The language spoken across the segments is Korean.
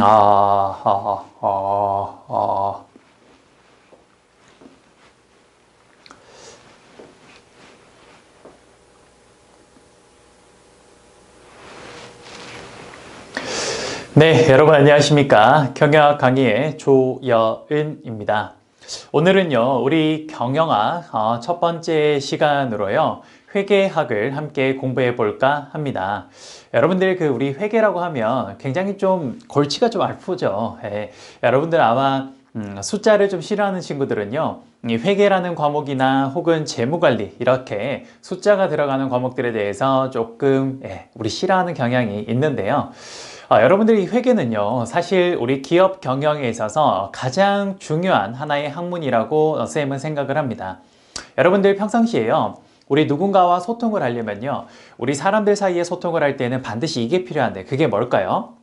아. 네, 여러분 안녕하십니까? 경영학 강의의 조여은입니다. 오늘은요, 우리 경영학 첫 번째 시간으로요, 회계학을 함께 공부해 볼까 합니다. 여러분들 우리 회계라고 하면 굉장히 좀 골치가 좀 아프죠. 예, 여러분들 아마 숫자를 좀 싫어하는 친구들은요, 이 회계라는 과목이나 혹은 재무관리 이렇게 숫자가 들어가는 과목들에 대해서 조금 우리 싫어하는 경향이 있는데요. 여러분들이 회계는요, 사실 우리 기업 경영에 있어서 가장 중요한 하나의 학문이라고 쌤은 생각을 합니다. 여러분들 평상시에요, 우리 누군가와 소통을 하려면요, 우리 사람들 사이에 소통을 할 때는 반드시 이게 필요한데, 그게 뭘까요?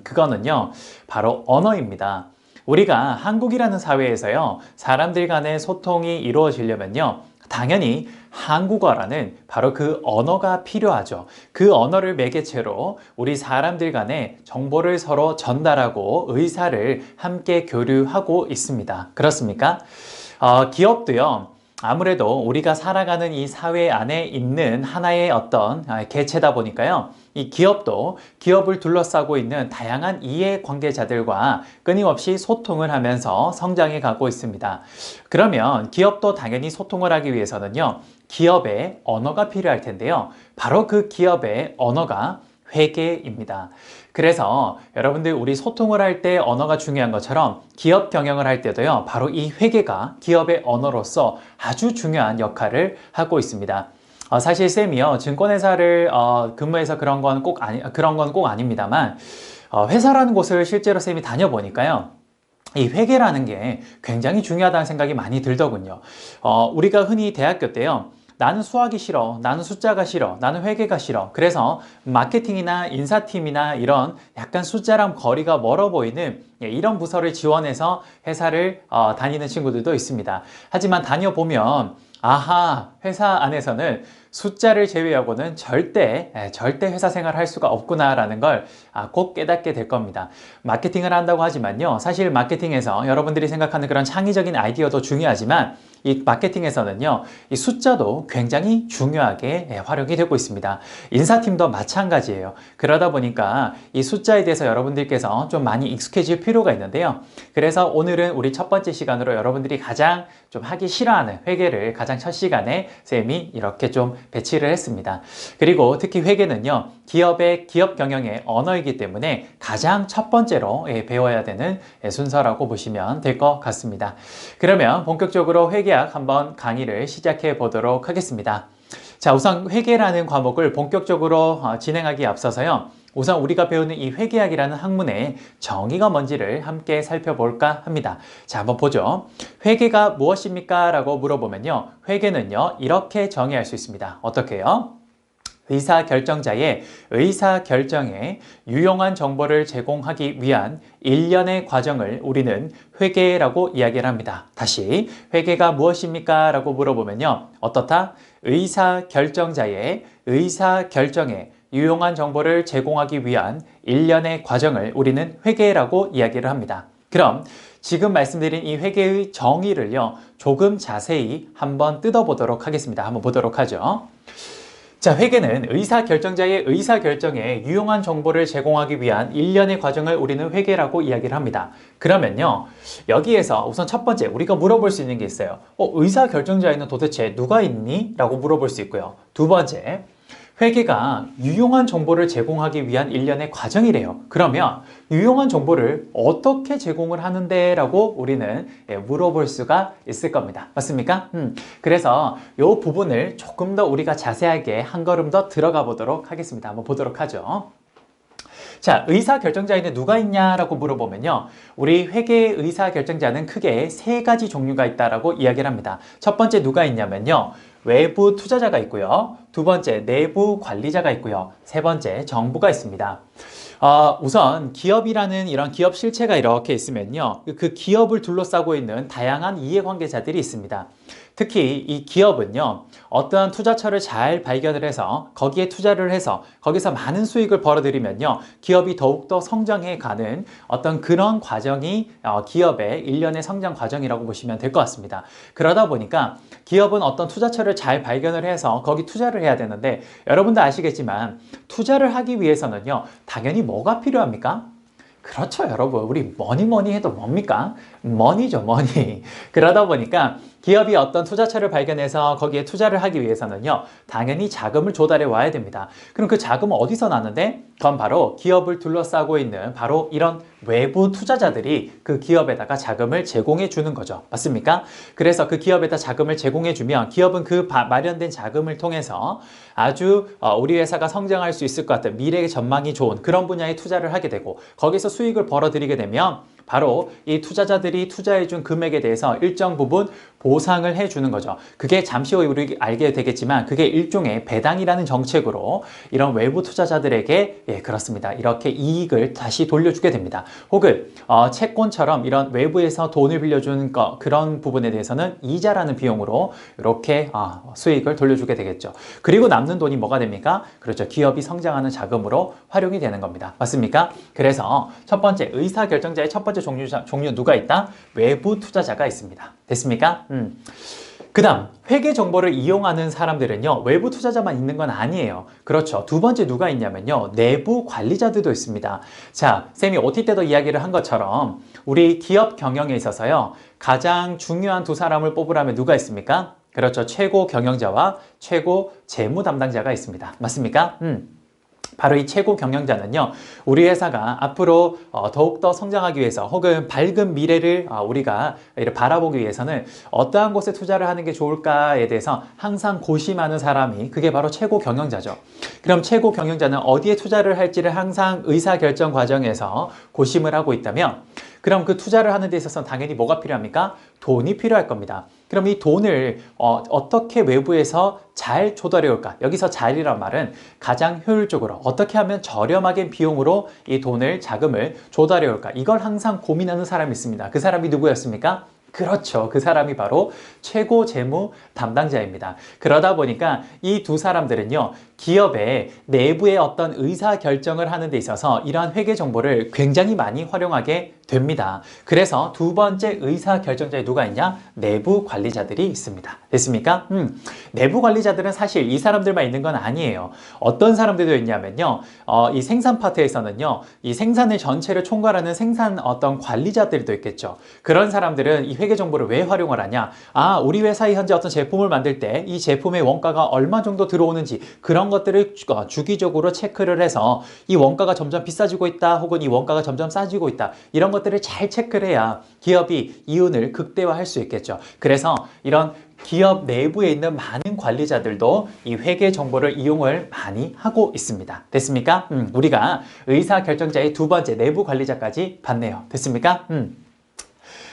그거는요, 바로 언어입니다. 우리가 한국이라는 사회에서요, 사람들 간의 소통이 이루어지려면요, 당연히 한국어라는 바로 그 언어가 필요하죠. 그 언어를 매개체로 우리 사람들 간에 정보를 서로 전달하고 의사를 함께 교류하고 있습니다. 그렇습니까? 기업도요. 아무래도 우리가 살아가는 이 사회 안에 있는 하나의 어떤 개체다 보니까요. 이 기업도 기업을 둘러싸고 있는 다양한 이해관계자들과 끊임없이 소통을 하면서 성장해 가고 있습니다. 그러면 기업도 당연히 소통을 하기 위해서는요, 기업의 언어가 필요할 텐데요. 바로 그 기업의 언어가 회계입니다. 그래서 여러분들 우리 소통을 할 때 언어가 중요한 것처럼 기업 경영을 할 때도요, 바로 이 회계가 기업의 언어로서 아주 중요한 역할을 하고 있습니다. 사실 쌤이요, 증권회사를 근무해서 그런 건 꼭 아닙니다만, 회사라는 곳을 실제로 쌤이 다녀보니까요, 이 회계라는 게 굉장히 중요하다는 생각이 많이 들더군요. 우리가 흔히 대학교 때요, 나는 수학이 싫어, 나는 숫자가 싫어, 나는 회계가 싫어. 그래서 마케팅이나 인사팀이나 이런 약간 숫자랑 거리가 멀어 보이는 이런 부서를 지원해서 회사를 다니는 친구들도 있습니다. 하지만 다녀보면 아하, 회사 안에서는 숫자를 제외하고는 절대 회사 생활을 할 수가 없구나라는 걸 꼭 깨닫게 될 겁니다. 마케팅을 한다고 하지만요, 사실 마케팅에서 여러분들이 생각하는 그런 창의적인 아이디어도 중요하지만 이 마케팅에서는요, 이 숫자도 굉장히 중요하게 활용이 되고 있습니다. 인사팀도 마찬가지예요. 그러다 보니까 이 숫자에 대해서 여러분들께서 좀 많이 익숙해질 필요가 있는데요. 그래서 오늘은 우리 첫 번째 시간으로 여러분들이 가장 좀 하기 싫어하는 회계를 가장 첫 시간에 쌤이 이렇게 좀 배치를 했습니다. 그리고 특히 회계는요, 기업의 기업 경영의 언어이기 때문에 가장 첫 번째로 배워야 되는 순서라고 보시면 될 것 같습니다. 그러면 본격적으로 회계학 한번 강의를 시작해 보도록 하겠습니다. 자, 우선 회계라는 과목을 본격적으로 진행하기에 앞서서요, 우선 우리가 배우는 이 회계학이라는 학문의 정의가 뭔지를 함께 살펴볼까 합니다. 자, 한번 보죠. 회계가 무엇입니까? 라고 물어보면요, 회계는요, 이렇게 정의할 수 있습니다. 어떻게요? 의사결정자의 의사결정에 유용한 정보를 제공하기 위한 일련의 과정을 우리는 회계라고 이야기를 합니다. 다시, 회계가 무엇입니까? 라고 물어보면요, 어떻다? 의사결정자의 의사결정에 유용한 정보를 제공하기 위한 일련의 과정을 우리는 회계라고 이야기를 합니다. 그럼 지금 말씀드린 이 회계의 정의를요, 조금 자세히 한번 뜯어보도록 하겠습니다. 한번 보도록 하죠. 자, 회계는 의사결정자의 의사결정에 유용한 정보를 제공하기 위한 일련의 과정을 우리는 회계라고 이야기를 합니다. 그러면요, 여기에서 우선 첫 번째 우리가 물어볼 수 있는 게 있어요. 의사결정자에는 도대체 누가 있니? 라고 물어볼 수 있고요. 두 번째, 회계가 유용한 정보를 제공하기 위한 일련의 과정이래요. 그러면 유용한 정보를 어떻게 제공을 하는데? 라고 우리는 물어볼 수가 있을 겁니다. 맞습니까? 그래서 이 부분을 조금 더 우리가 자세하게 한 걸음 더 들어가 보도록 하겠습니다. 한번 보도록 하죠. 자, 의사결정자에는 누가 있냐라고 물어보면요, 우리 회계의 의사결정자는 크게 세 가지 종류가 있다라고 이야기를 합니다. 첫 번째 누가 있냐면요, 외부 투자자가 있고요, 두 번째 내부 관리자가 있고요, 세 번째 정부가 있습니다. 우선 기업이라는 이런 기업 실체가 이렇게 있으면요, 그 기업을 둘러싸고 있는 다양한 이해관계자들이 있습니다. 특히 이 기업은요, 어떠한 투자처를 잘 발견을 해서 거기에 투자를 해서 거기서 많은 수익을 벌어들이면요, 기업이 더욱더 성장해 가는 어떤 그런 과정이 기업의 일련의 성장 과정이라고 보시면 될 것 같습니다. 그러다 보니까 기업은 어떤 투자처를 잘 발견을 해서 거기 투자를 해야 되는데, 여러분도 아시겠지만 투자를 하기 위해서는요, 당연히 뭐가 필요합니까? 그렇죠, 여러분. 우리 뭐니 해도 뭡니까? 머니죠, 머니. 그러다 보니까 기업이 어떤 투자처를 발견해서 거기에 투자를 하기 위해서는요, 당연히 자금을 조달해 와야 됩니다. 그럼 그 자금은 어디서 나는데? 그건 바로 기업을 둘러싸고 있는 바로 이런 외부 투자자들이 그 기업에다가 자금을 제공해 주는 거죠. 맞습니까? 그래서 그 기업에다 자금을 제공해 주면 기업은 그 마련된 자금을 통해서 아주 우리 회사가 성장할 수 있을 것 같은 미래의 전망이 좋은 그런 분야에 투자를 하게 되고, 거기서 수익을 벌어들이게 되면 바로 이 투자자들이 투자해준 금액에 대해서 일정 부분 보상을 해주는 거죠. 그게 잠시 후에 우리 알게 되겠지만 그게 일종의 배당이라는 정책으로 이런 외부 투자자들에게, 예, 그렇습니다, 이렇게 이익을 다시 돌려주게 됩니다. 혹은 채권처럼 이런 외부에서 돈을 빌려준 그런 부분에 대해서는 이자라는 비용으로 이렇게 수익을 돌려주게 되겠죠. 그리고 남는 돈이 뭐가 됩니까? 그렇죠, 기업이 성장하는 자금으로 활용이 되는 겁니다. 맞습니까? 그래서 첫 번째, 의사결정자의 첫 번째 종류 누가 있다? 외부 투자자가 있습니다. 됐습니까? 그 다음, 회계 정보를 이용하는 사람들은요, 외부 투자자만 있는 건 아니에요. 그렇죠. 두 번째 누가 있냐면요, 내부 관리자들도 있습니다. 자, 쌤이 OT 때도 이야기를 한 것처럼 우리 기업 경영에 있어서요, 가장 중요한 두 사람을 뽑으라면 누가 있습니까? 그렇죠. 최고 경영자와 최고 재무 담당자가 있습니다. 맞습니까? 바로 이 최고 경영자는요, 우리 회사가 앞으로 더욱더 성장하기 위해서 혹은 밝은 미래를 우리가 바라보기 위해서는 어떠한 곳에 투자를 하는 게 좋을까에 대해서 항상 고심하는 사람이, 그게 바로 최고 경영자죠. 그럼 최고 경영자는 어디에 투자를 할지를 항상 의사결정 과정에서 고심을 하고 있다면, 그럼 그 투자를 하는 데 있어서 당연히 뭐가 필요합니까? 돈이 필요할 겁니다. 그럼 이 돈을 어떻게 외부에서 잘 조달해 올까? 여기서 잘이란 말은 가장 효율적으로 어떻게 하면 저렴하게 비용으로 이 돈을, 자금을 조달해 올까? 이걸 항상 고민하는 사람이 있습니다. 그 사람이 누구였습니까? 그렇죠. 그 사람이 바로 최고 재무 담당자입니다. 그러다 보니까 이 두 사람들은요, 기업의 내부의 어떤 의사 결정을 하는 데 있어서 이러한 회계 정보를 굉장히 많이 활용하게 됩니다. 그래서 두 번째 의사 결정자에 누가 있냐? 내부 관리자들이 있습니다. 됐습니까? 내부 관리자들은 사실 이 사람들만 있는 건 아니에요. 어떤 사람들도 있냐면요, 이 생산 파트에서는요, 이 생산을 전체를 총괄하는 생산 어떤 관리자들도 있겠죠. 그런 사람들은 이 회계 정보를 왜 활용을 하냐? 우리 회사에 현재 어떤 제품을 만들 때 이 제품의 원가가 얼마 정도 들어오는지, 그런 것들을 주기적으로 체크를 해서 이 원가가 점점 비싸지고 있다, 혹은 이 원가가 점점 싸지고 있다, 이런 것들을 잘 체크를 해야 기업이 이윤을 극대화할 수 있겠죠. 그래서 이런 기업 내부에 있는 많은 관리자들도 이 회계 정보를 이용을 많이 하고 있습니다. 됐습니까? 우리가 의사결정자의 두 번째 내부 관리자까지 봤네요. 됐습니까?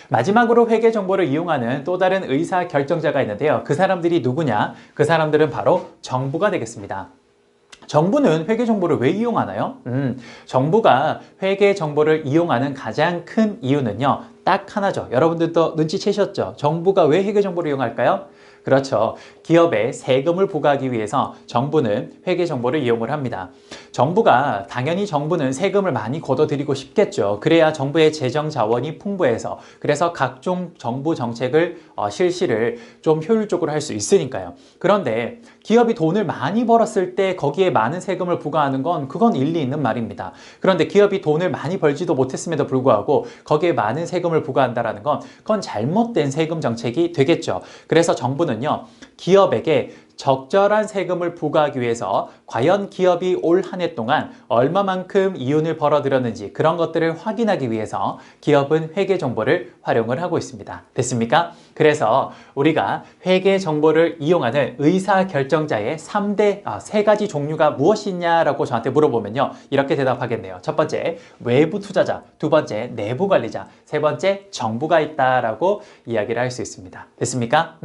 마지막으로 회계 정보를 이용하는 또 다른 의사결정자가 있는데요. 그 사람들이 누구냐? 그 사람들은 바로 정부가 되겠습니다. 정부는 회계 정보를 왜 이용하나요? 정부가 회계 정보를 이용하는 가장 큰 이유는요, 딱 하나죠. 여러분들도 눈치채셨죠? 정부가 왜 회계 정보를 이용할까요? 그렇죠. 기업에 세금을 부과하기 위해서 정부는 회계 정보를 이용을 합니다. 당연히 정부는 세금을 많이 걷어들이고 싶겠죠. 그래야 정부의 재정 자원이 풍부해서, 그래서 각종 정부 정책을 실시를 좀 효율적으로 할 수 있으니까요. 그런데 기업이 돈을 많이 벌었을 때 거기에 많은 세금을 부과하는 건, 그건 일리 있는 말입니다. 그런데 기업이 돈을 많이 벌지도 못했음에도 불구하고 거기에 많은 세금을 부과한다는 건, 그건 잘못된 세금 정책이 되겠죠. 그래서 정부는요, 기업에게 적절한 세금을 부과하기 위해서 과연 기업이 올 한 해 동안 얼마만큼 이윤을 벌어들였는지, 그런 것들을 확인하기 위해서 기업은 회계 정보를 활용을 하고 있습니다. 됐습니까? 그래서 우리가 회계 정보를 이용하는 의사결정자의 3대, 세 가지 종류가 무엇이냐라고 저한테 물어보면요, 이렇게 대답하겠네요. 첫 번째, 외부 투자자. 두 번째, 내부 관리자. 세 번째, 정부가 있다라고 이야기를 할 수 있습니다. 됐습니까?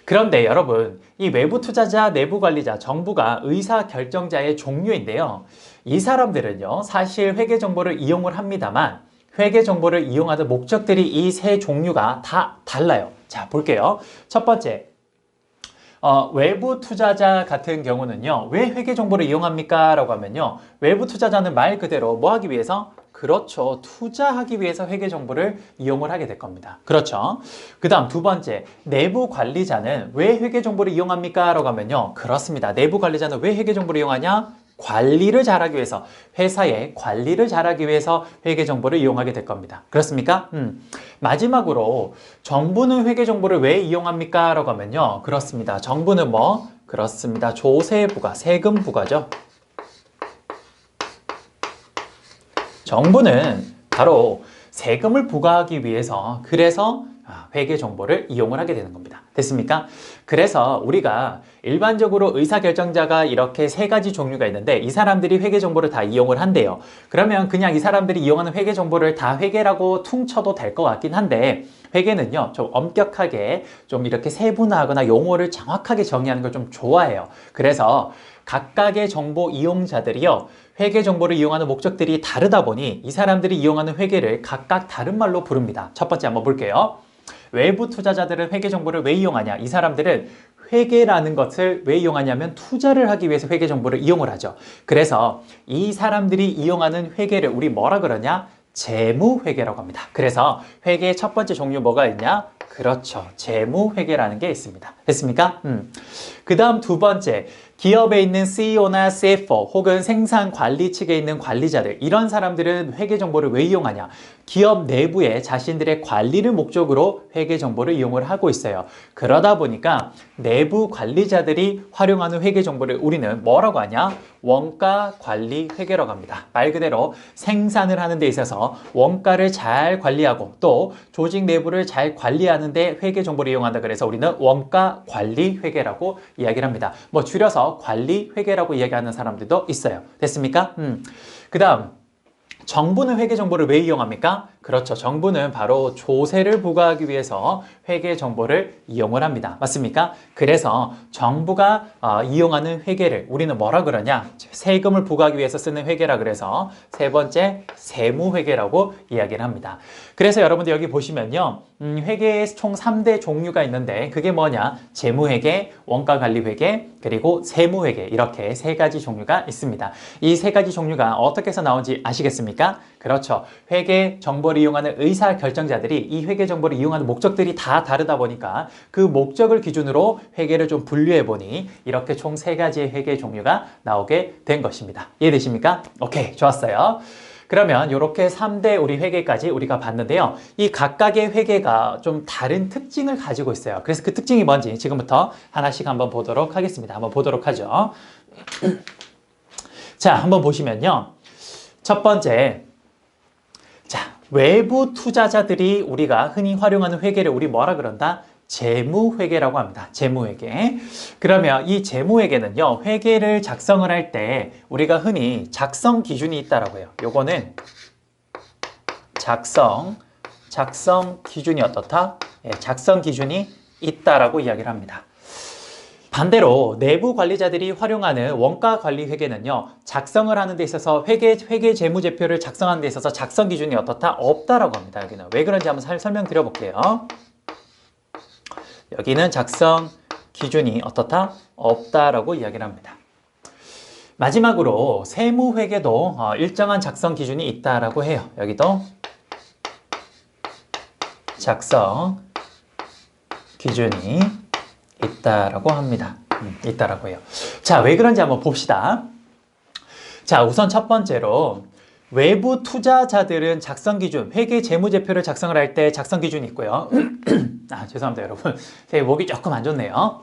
그런데 여러분, 이 외부 투자자, 내부 관리자, 정부가 의사결정자의 종류인데요. 이 사람들은요, 사실 회계 정보를 이용을 합니다만 회계 정보를 이용하는 목적들이 이 세 종류가 다 달라요. 자, 볼게요. 첫 번째. 외부 투자자 같은 경우는요, 왜 회계 정보를 이용합니까? 라고 하면요, 외부 투자자는 말 그대로 뭐 하기 위해서? 그렇죠. 투자하기 위해서 회계 정보를 이용을 하게 될 겁니다. 그렇죠. 그 다음 두 번째, 내부 관리자는 왜 회계 정보를 이용합니까? 라고 하면요, 그렇습니다. 내부 관리자는 왜 회계 정보를 이용하냐? 관리를 잘하기 위해서, 회사의 관리를 잘하기 위해서 회계 정보를 이용하게 될 겁니다. 그렇습니까? 마지막으로 정부는 회계 정보를 왜 이용합니까? 라고 하면요, 그렇습니다. 정부는 뭐? 그렇습니다. 조세부가, 세금 부과죠. 정부는 바로 세금을 부과하기 위해서, 그래서 회계 정보를 이용을 하게 되는 겁니다. 됐습니까? 그래서 우리가 일반적으로 의사결정자가 이렇게 세 가지 종류가 있는데 이 사람들이 회계 정보를 다 이용을 한대요. 그러면 그냥 이 사람들이 이용하는 회계 정보를 다 회계라고 퉁쳐도 될 것 같긴 한데, 회계는요, 좀 엄격하게 좀 이렇게 세분화하거나 용어를 정확하게 정의하는 걸 좀 좋아해요. 그래서 각각의 정보 이용자들이요, 회계 정보를 이용하는 목적들이 다르다 보니 이 사람들이 이용하는 회계를 각각 다른 말로 부릅니다. 첫 번째 한번 볼게요. 외부 투자자들은 회계 정보를 왜 이용하냐? 이 사람들은 회계라는 것을 왜 이용하냐면 투자를 하기 위해서 회계 정보를 이용을 하죠. 그래서 이 사람들이 이용하는 회계를 우리 뭐라 그러냐? 재무회계라고 합니다. 그래서 회계의 첫 번째 종류 뭐가 있냐? 그렇죠. 재무회계라는 게 있습니다. 됐습니까? 그 다음 두 번째, 기업에 있는 CEO나 CFO 혹은 생산관리 측에 있는 관리자들, 이런 사람들은 회계 정보를 왜 이용하냐? 기업 내부에 자신들의 관리를 목적으로 회계 정보를 이용을 하고 있어요. 그러다 보니까 내부 관리자들이 활용하는 회계 정보를 우리는 뭐라고 하냐? 원가 관리 회계라고 합니다. 말 그대로 생산을 하는 데 있어서 원가를 잘 관리하고 또 조직 내부를 잘 관리하는 데 회계 정보를 이용한다. 그래서 우리는 원가 관리 회계라고 이야기를 합니다. 뭐 줄여서 관리 회계라고 이야기하는 사람들도 있어요. 됐습니까? 그 다음, 정부는 회계 정보를 왜 이용합니까? 그렇죠. 정부는 바로 조세를 부과하기 위해서 회계 정보를 이용을 합니다. 맞습니까? 그래서 정부가 이용하는 회계를 우리는 뭐라 그러냐? 세금을 부과하기 위해서 쓰는 회계라 그래서 세 번째 세무회계라고 이야기를 합니다. 그래서 여러분들 여기 보시면요. 회계에 총 3대 종류가 있는데 그게 뭐냐? 재무회계, 원가관리회계, 그리고 세무회계, 이렇게 세 가지 종류가 있습니다. 이 세 가지 종류가 어떻게 해서 나온지 아시겠습니까? 그렇죠. 회계 정보를 이용하는 의사결정자들이 이 회계 정보를 이용하는 목적들이 다 다르다 보니까 그 목적을 기준으로 회계를 좀 분류해 보니 이렇게 총 세 가지의 회계 종류가 나오게 된 것입니다. 이해되십니까? 오케이, 좋았어요. 그러면 이렇게 3대 우리 회계까지 우리가 봤는데요. 이 각각의 회계가 좀 다른 특징을 가지고 있어요. 그래서 그 특징이 뭔지 지금부터 하나씩 한번 보도록 하겠습니다. 한번 보도록 하죠. 자, 한번 보시면요. 첫 번째, 자, 외부 투자자들이 우리가 흔히 활용하는 회계를 우리 뭐라 그런다? 재무회계라고 합니다. 재무회계. 그러면 이 재무회계는요, 회계를 작성을 할 때 우리가 흔히 작성 기준이 있다라고 해요. 요거는 작성 기준이 어떻다? 예, 작성 기준이 있다라고 이야기를 합니다. 반대로 내부 관리자들이 활용하는 원가 관리 회계는요, 작성을 하는 데 있어서 회계 재무제표를 작성하는 데 있어서 작성 기준이 어떻다? 없다라고 합니다. 여기는 왜 그런지 한번 설명드려 볼게요. 여기는 작성 기준이 어떻다? 없다라고 이야기를 합니다. 마지막으로 세무회계도 일정한 작성 기준이 있다라고 해요. 여기도 작성 기준이 있다라고 합니다. 있다라고 해요. 자, 왜 그런지 한번 봅시다. 자, 우선 첫 번째로 외부 투자자들은 작성 기준, 회계 재무제표를 작성을 할 때 작성 기준이 있고요. 죄송합니다, 여러분. 제 목이 조금 안 좋네요.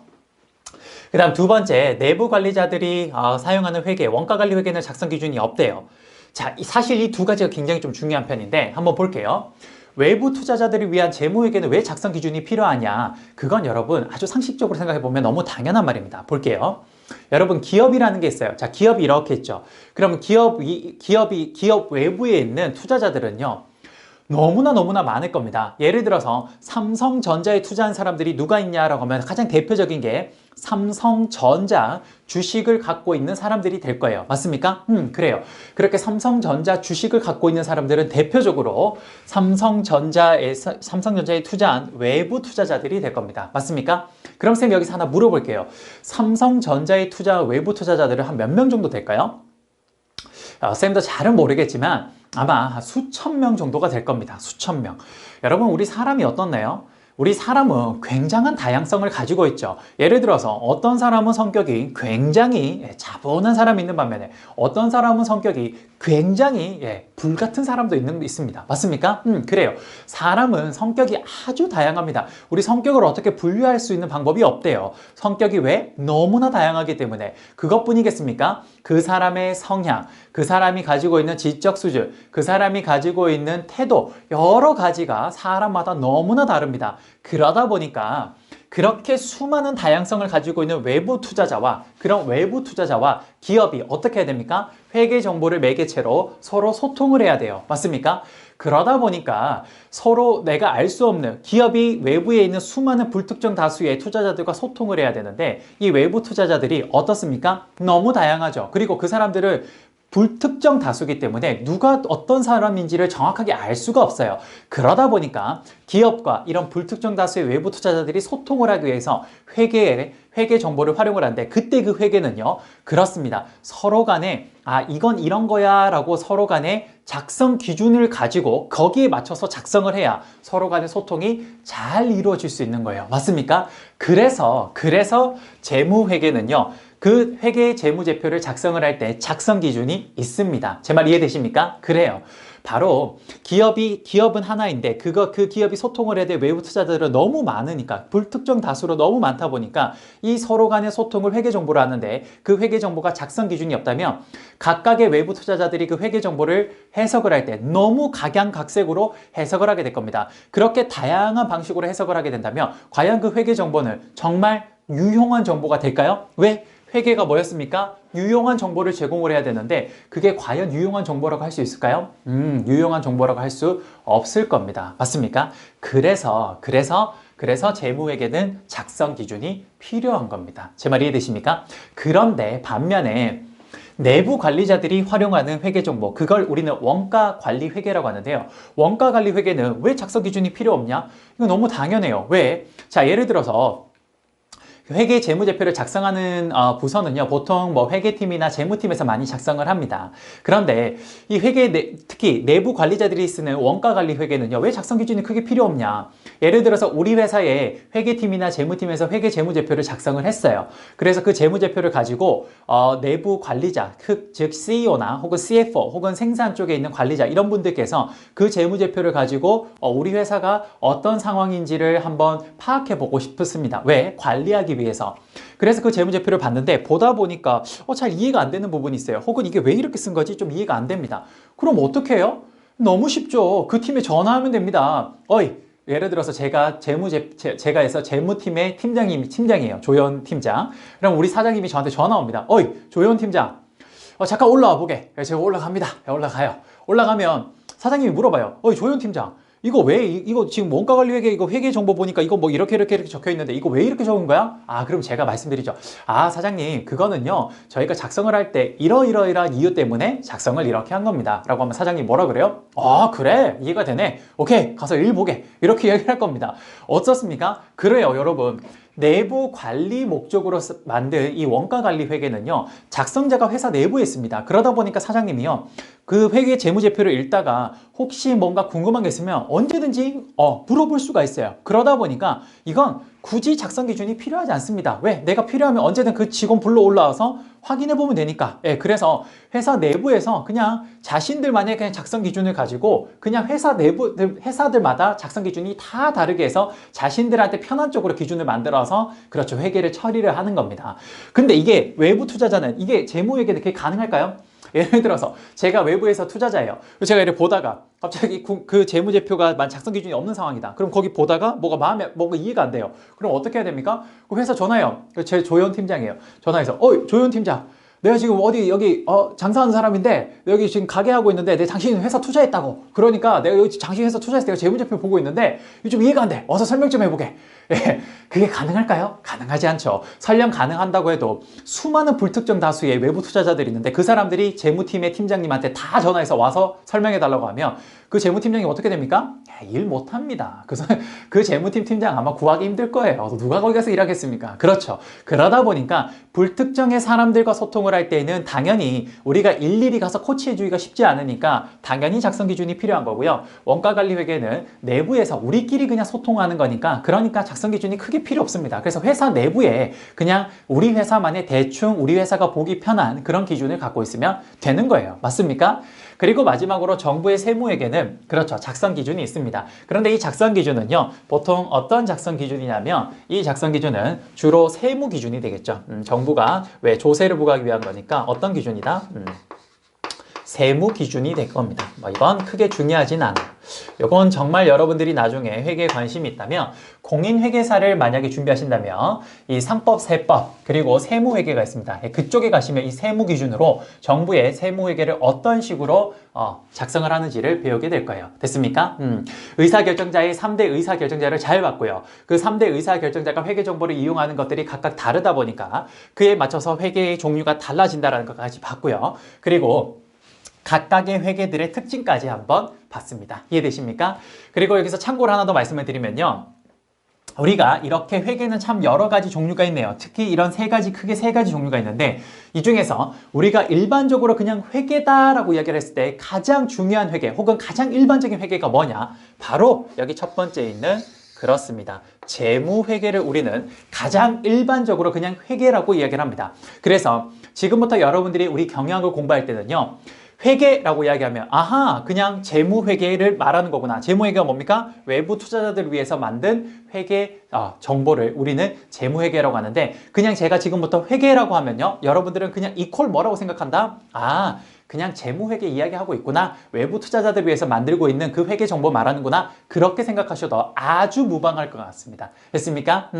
그 다음 두 번째, 내부 관리자들이 사용하는 회계, 원가관리 회계는 작성 기준이 없대요. 자, 사실 이 두 가지가 굉장히 좀 중요한 편인데 한번 볼게요. 외부 투자자들을 위한 재무회계는 왜 작성 기준이 필요하냐? 그건 여러분 아주 상식적으로 생각해 보면 너무 당연한 말입니다. 볼게요. 여러분, 기업이라는 게 있어요. 자, 기업이 이렇게 있죠. 그러면 기업 외부에 있는 투자자들은요, 너무나 많을 겁니다. 예를 들어서 삼성전자에 투자한 사람들이 누가 있냐라고 하면 가장 대표적인 게 삼성전자 주식을 갖고 있는 사람들이 될 거예요. 맞습니까? 그래요. 그렇게 삼성전자 주식을 갖고 있는 사람들은 대표적으로 삼성전자에 투자한 외부 투자자들이 될 겁니다. 맞습니까? 그럼 쌤 여기서 하나 물어볼게요. 삼성전자에 투자한 외부 투자자들은 한 몇 명 정도 될까요? 쌤도 잘은 모르겠지만 아마 수천 명 정도가 될 겁니다. 수천 명. 여러분, 우리 사람이 어떻나요? 우리 사람은 굉장한 다양성을 가지고 있죠. 예를 들어서 어떤 사람은 성격이 굉장히 차분한 사람이 있는 반면에 어떤 사람은 성격이 굉장히 불같은 사람도 있습니다. 맞습니까? 그래요. 사람은 성격이 아주 다양합니다. 우리 성격을 어떻게 분류할 수 있는 방법이 없대요. 성격이 왜? 너무나 다양하기 때문에. 그것뿐이겠습니까? 그 사람의 성향, 그 사람이 가지고 있는 지적 수준, 그 사람이 가지고 있는 태도, 여러 가지가 사람마다 너무나 다릅니다. 그러다 보니까 그렇게 수많은 다양성을 가지고 있는 외부 투자자와 그런 외부 투자자와 기업이 어떻게 해야 됩니까? 회계 정보를 매개체로 서로 소통을 해야 돼요. 맞습니까? 그러다 보니까 서로 내가 알 수 없는 기업이 외부에 있는 수많은 불특정 다수의 투자자들과 소통을 해야 되는데 이 외부 투자자들이 어떻습니까? 너무 다양하죠. 그리고 그 사람들을 불특정 다수기 때문에 누가 어떤 사람인지를 정확하게 알 수가 없어요. 그러다 보니까 기업과 이런 불특정 다수의 외부 투자자들이 소통을 하기 위해서 회계 정보를 활용을 하는데 그때 그 회계는요. 그렇습니다. 서로 간에 이건 이런 거야 라고 서로 간에 작성 기준을 가지고 거기에 맞춰서 작성을 해야 서로 간의 소통이 잘 이루어질 수 있는 거예요. 맞습니까? 그래서 재무회계는요. 그 회계 재무제표를 작성을 할 때 작성 기준이 있습니다. 제 말 이해되십니까? 그래요. 바로 기업은 하나인데 그 기업이 소통을 해야 될 외부 투자자들은 너무 많으니까 불특정 다수로 너무 많다 보니까 이 서로 간의 소통을 회계 정보로 하는데 그 회계 정보가 작성 기준이 없다면 각각의 외부 투자자들이 그 회계 정보를 해석을 할 때 너무 각양각색으로 해석을 하게 될 겁니다. 그렇게 다양한 방식으로 해석을 하게 된다면 과연 그 회계 정보는 정말 유용한 정보가 될까요? 왜? 회계가 뭐였습니까? 유용한 정보를 제공을 해야 되는데 그게 과연 유용한 정보라고 할 수 있을까요? 유용한 정보라고 할 수 없을 겁니다. 맞습니까? 그래서 재무회계는 작성 기준이 필요한 겁니다. 제 말 이해되십니까? 그런데 반면에 내부 관리자들이 활용하는 회계 정보, 그걸 우리는 원가 관리 회계라고 하는데요. 원가 관리 회계는 왜 작성 기준이 필요 없냐? 이거 너무 당연해요. 왜? 자, 예를 들어서 회계 재무제표를 작성하는 부서는요, 보통 회계팀이나 재무팀에서 많이 작성을 합니다. 그런데 이 특히 내부 관리자들이 쓰는 원가 관리 회계는요, 왜 작성 기준이 크게 필요 없냐? 예를 들어서 우리 회사의 회계팀이나 재무팀에서 회계 재무제표를 작성을 했어요. 그래서 그 재무제표를 가지고 내부 관리자, 즉 CEO나 혹은 CFO 혹은 생산 쪽에 있는 관리자 이런 분들께서 그 재무제표를 가지고 우리 회사가 어떤 상황인지를 한번 파악해 보고 싶습니다. 왜? 관리하기 위해서. 그래서 그 재무제표를 봤는데 보다 보니까 잘 이해가 안 되는 부분이 있어요. 혹은 이게 왜 이렇게 쓴 거지? 좀 이해가 안 됩니다. 그럼 어떻게 해요? 너무 쉽죠. 그 팀에 전화하면 됩니다. 예를 들어서 제가 해서 재무팀의 팀장이에요. 조현 팀장. 그럼 우리 사장님이 저한테 전화 옵니다. 조현 팀장. 잠깐 올라와 보게. 제가 올라갑니다. 올라가요. 올라가면 사장님이 물어봐요. 조현 팀장. 이거 지금 원가관리회계 이거 회계 정보 보니까 이거 이렇게 적혀 있는데 이거 왜 이렇게 적은 거야? 그럼 제가 말씀드리죠. 사장님, 그거는요, 저희가 작성을 할 때 이러이러이러한 이유 때문에 작성을 이렇게 한 겁니다. 라고 하면 사장님 뭐라 그래요? 그래. 이해가 되네. 오케이. 가서 일 보게. 이렇게 이야기를 할 겁니다. 어떻습니까? 그래요, 여러분. 내부 관리 목적으로 만든 이 원가관리 회계는요, 작성자가 회사 내부에 있습니다. 그러다 보니까 사장님이요, 그 회계 재무제표를 읽다가 혹시 뭔가 궁금한 게 있으면 언제든지 물어볼 수가 있어요. 그러다 보니까 이건 굳이 작성 기준이 필요하지 않습니다. 왜? 내가 필요하면 언제든 그 직원 불러 올라와서 확인해 보면 되니까. 그래서 회사 내부에서 그냥 자신들만의 그냥 작성 기준을 가지고 그냥 회사들마다 작성 기준이 다 다르게 해서 자신들한테 편한 쪽으로 기준을 만들어서 그렇죠. 회계를 처리를 하는 겁니다. 근데 이게 외부 투자자는 이게 재무회계는 그게 가능할까요? 예를 들어서 제가 외부에서 투자자예요. 제가 이렇게 보다가 갑자기 그 재무제표가 작성 기준이 없는 상황이다. 그럼 거기 보다가 뭐가 이해가 안 돼요. 그럼 어떻게 해야 됩니까? 그 회사 전화해요. 제 조현 팀장이에요. 전화해서 조현 팀장, 내가 지금 어디 여기 장사하는 사람인데 여기 지금 가게 하고 있는데 내 당신 회사 투자했다고. 그러니까 내가 여기 당신 회사 투자해서 내가 재무제표 보고 있는데 이거 좀 이해가 안 돼. 어서 설명 좀 해보게. 예, 그게 가능할까요? 가능하지 않죠. 설령 가능한다고 해도 수많은 불특정 다수의 외부 투자자들이 있는데 그 사람들이 재무팀의 팀장님한테 다 전화해서 와서 설명해 달라고 하면 그 재무팀장이 어떻게 됩니까? 일 못합니다. 그래서 그 재무팀 팀장 아마 구하기 힘들 거예요. 누가 거기 가서 일하겠습니까? 그렇죠. 그러다 보니까 불특정의 사람들과 소통을 할 때는 당연히 우리가 일일이 가서 코치해주기가 쉽지 않으니까 당연히 작성 기준이 필요한 거고요. 원가관리회계는 내부에서 우리끼리 그냥 소통하는 거니까 그러니까 작성 기준이 크게 필요 없습니다. 그래서 회사 내부에 그냥 우리 회사만의 대충 우리 회사가 보기 편한 그런 기준을 갖고 있으면 되는 거예요. 맞습니까? 그리고 마지막으로 정부의 세무회계는 그렇죠. 작성 기준이 있습니다. 그런데 이 작성 기준은요. 보통 어떤 작성 기준이냐면 이 작성 기준은 주로 세무 기준이 되겠죠. 정부가 왜 조세를 부과하기 위한 거니까 어떤 기준이다? 세무 기준이 될 겁니다. 이건 크게 중요하진 않아요. 이건 정말 여러분들이 나중에 회계에 관심이 있다면 공인회계사를 만약에 준비하신다면 이 상법, 세법 그리고 세무회계가 있습니다. 그쪽에 가시면 이 세무 기준으로 정부의 세무회계를 어떤 식으로 작성을 하는지를 배우게 될 거예요. 됐습니까? 의사결정자의 3대 의사결정자를 잘 봤고요. 그 3대 의사결정자가 회계정보를 이용하는 것들이 각각 다르다 보니까 그에 맞춰서 회계의 종류가 달라진다는 것까지 봤고요. 그리고 각각의 회계들의 특징까지 한번 봤습니다. 이해되십니까? 그리고 여기서 참고로 하나 더 말씀을 드리면요. 우리가 이렇게 회계는 참 여러 가지 종류가 있네요. 특히 이런 크게 세 가지 종류가 있는데 이 중에서 우리가 일반적으로 그냥 회계다라고 이야기를 했을 때 가장 중요한 회계 혹은 가장 일반적인 회계가 뭐냐? 바로 여기 첫 번째 있는 그렇습니다. 재무회계를 우리는 가장 일반적으로 그냥 회계라고 이야기를 합니다. 그래서 지금부터 여러분들이 우리 경영학을 공부할 때는요. 회계라고 이야기하면 아하 그냥 재무회계를 말하는 거구나. 재무회계가 뭡니까? 외부 투자자들을 위해서 만든 회계 정보를 우리는 재무회계라고 하는데 그냥 제가 지금부터 회계라고 하면요. 여러분들은 그냥 이퀄 뭐라고 생각한다? 그냥 재무회계 이야기하고 있구나. 외부 투자자들 위해서 만들고 있는 그 회계 정보 말하는구나. 그렇게 생각하셔도 아주 무방할 것 같습니다. 됐습니까?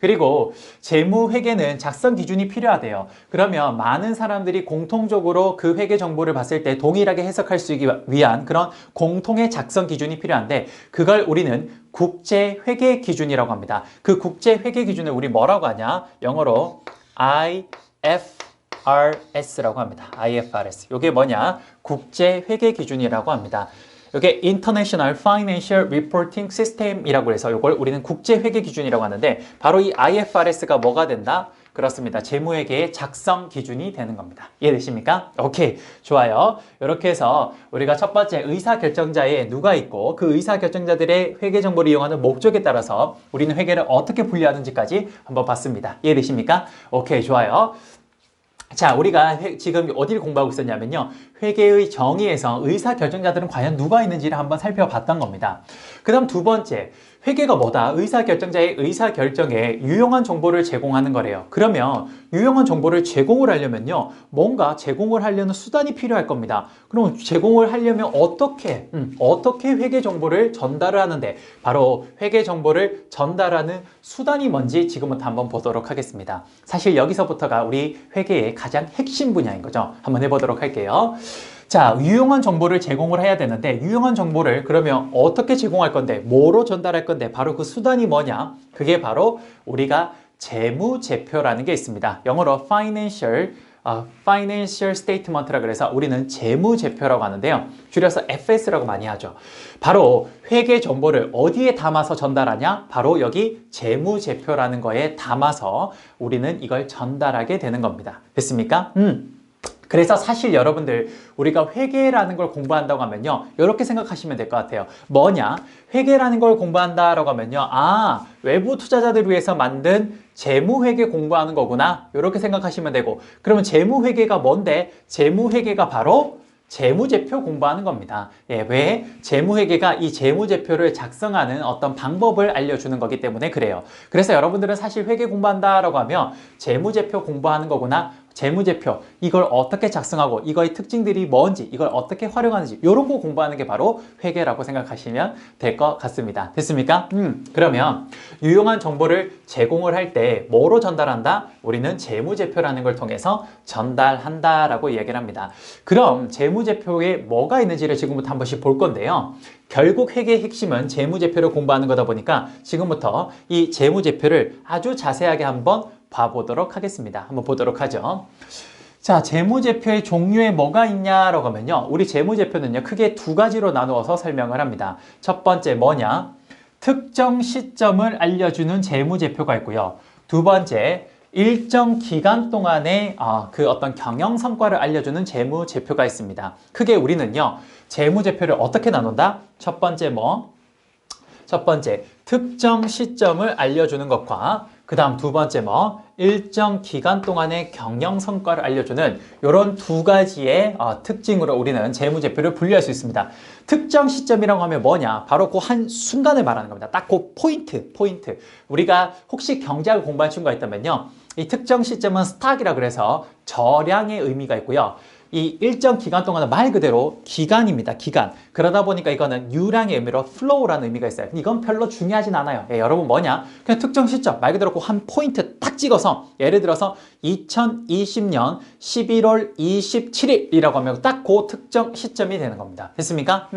그리고 재무회계는 작성 기준이 필요하대요. 그러면 많은 사람들이 공통적으로 그 회계 정보를 봤을 때 동일하게 해석할 수 있기 위한 그런 공통의 작성 기준이 필요한데 그걸 우리는 국제회계 기준이라고 합니다. 그 국제회계 기준을 우리 뭐라고 하냐? 영어로 IFRS라고 합니다. IFRS. 이게 뭐냐? 국제회계 기준이라고 합니다. 이게 International Financial Reporting System이라고 해서 이걸 우리는 국제회계 기준이라고 하는데 바로 이 IFRS가 뭐가 된다? 그렇습니다. 재무회계의 작성 기준이 되는 겁니다. 이해되십니까? 오케이. 좋아요. 이렇게 해서 우리가 첫 번째 의사결정자에 누가 있고 그 의사결정자들의 회계 정보를 이용하는 목적에 따라서 우리는 회계를 어떻게 분류하는지까지 한번 봤습니다. 이해되십니까? 오케이. 좋아요. 자, 우리가 지금 어디를 공부하고 있었냐면요. 회계의 정의에서 의사결정자들은 과연 누가 있는지를 한번 살펴봤던 겁니다. 그 다음 두 번째, 회계가 뭐다? 의사결정자의 의사결정에 유용한 정보를 제공하는 거래요. 그러면 유용한 정보를 제공을 하려면요. 뭔가 제공을 하려는 수단이 필요할 겁니다. 그럼 제공을 하려면 어떻게 회계 정보를 전달을 하는데 바로 회계 정보를 전달하는 수단이 뭔지 지금부터 한번 보도록 하겠습니다. 사실 여기서부터가 우리 회계의 가장 핵심 분야인 거죠. 한번 해보도록 할게요. 자, 유용한 정보를 제공을 해야 되는데 유용한 정보를 그러면 어떻게 제공할 건데 뭐로 전달할 건데 바로 그 수단이 뭐냐? 그게 바로 우리가 재무제표라는 게 있습니다. 영어로 Financial Statement라 그래서 우리는 재무제표라고 하는데요. 줄여서 FS라고 많이 하죠. 바로 회계 정보를 어디에 담아서 전달하냐? 바로 여기 재무제표라는 거에 담아서 우리는 이걸 전달하게 되는 겁니다. 됐습니까? 그래서 사실 여러분들 우리가 회계라는 걸 공부한다고 하면요. 이렇게 생각하시면 될 것 같아요. 뭐냐? 회계라는 걸 공부한다라고 하면요. 외부 투자자들을 위해서 만든 재무회계 공부하는 거구나. 이렇게 생각하시면 되고 그러면 재무회계가 뭔데? 재무회계가 바로 재무제표 공부하는 겁니다. 왜? 재무회계가 이 재무제표를 작성하는 어떤 방법을 알려주는 거기 때문에 그래요. 그래서 여러분들은 사실 회계 공부한다라고 하면 재무제표 공부하는 거구나 재무제표, 이걸 어떻게 작성하고 이거의 특징들이 뭔지, 이걸 어떻게 활용하는지 이런 거 공부하는 게 바로 회계라고 생각하시면 될 것 같습니다. 됐습니까? 그러면 유용한 정보를 제공을 할 때 뭐로 전달한다? 우리는 재무제표라는 걸 통해서 전달한다라고 이야기를 합니다. 그럼 재무제표에 뭐가 있는지를 지금부터 한 번씩 볼 건데요. 결국 회계의 핵심은 재무제표를 공부하는 거다 보니까 지금부터 이 재무제표를 아주 자세하게 한번 봐보도록 하겠습니다. 한번 보도록 하죠. 자, 재무제표의 종류에 뭐가 있냐라고 하면요. 우리 재무제표는요, 크게 두 가지로 나누어서 설명을 합니다. 첫 번째 뭐냐? 특정 시점을 알려주는 재무제표가 있고요. 두 번째, 일정 기간 동안의 그 어떤 경영 성과를 알려주는 재무제표가 있습니다. 크게 우리는요, 재무제표를 어떻게 나눈다? 첫 번째 첫 번째, 특정 시점을 알려주는 것과 그 다음 두 번째 일정 기간 동안의 경영 성과를 알려주는 이런 두 가지의 특징으로 우리는 재무제표를 분류할 수 있습니다. 특정 시점이라고 하면 뭐냐? 바로 그 한 순간을 말하는 겁니다. 딱 그 포인트. 우리가 혹시 경제학을 공부한 친구가 있다면요. 이 특정 시점은 스탁이라 그래서 저량의 의미가 있고요. 이 일정 기간 동안은 말 그대로 기간입니다. 기간. 그러다 보니까 이거는 유량의 의미로 flow라는 의미가 있어요. 이건 별로 중요하진 않아요. 여러분 뭐냐? 그냥 특정 시점, 말 그대로 그 한 포인트 딱 찍어서 예를 들어서 2020년 11월 27일이라고 하면 딱 그 특정 시점이 되는 겁니다. 됐습니까?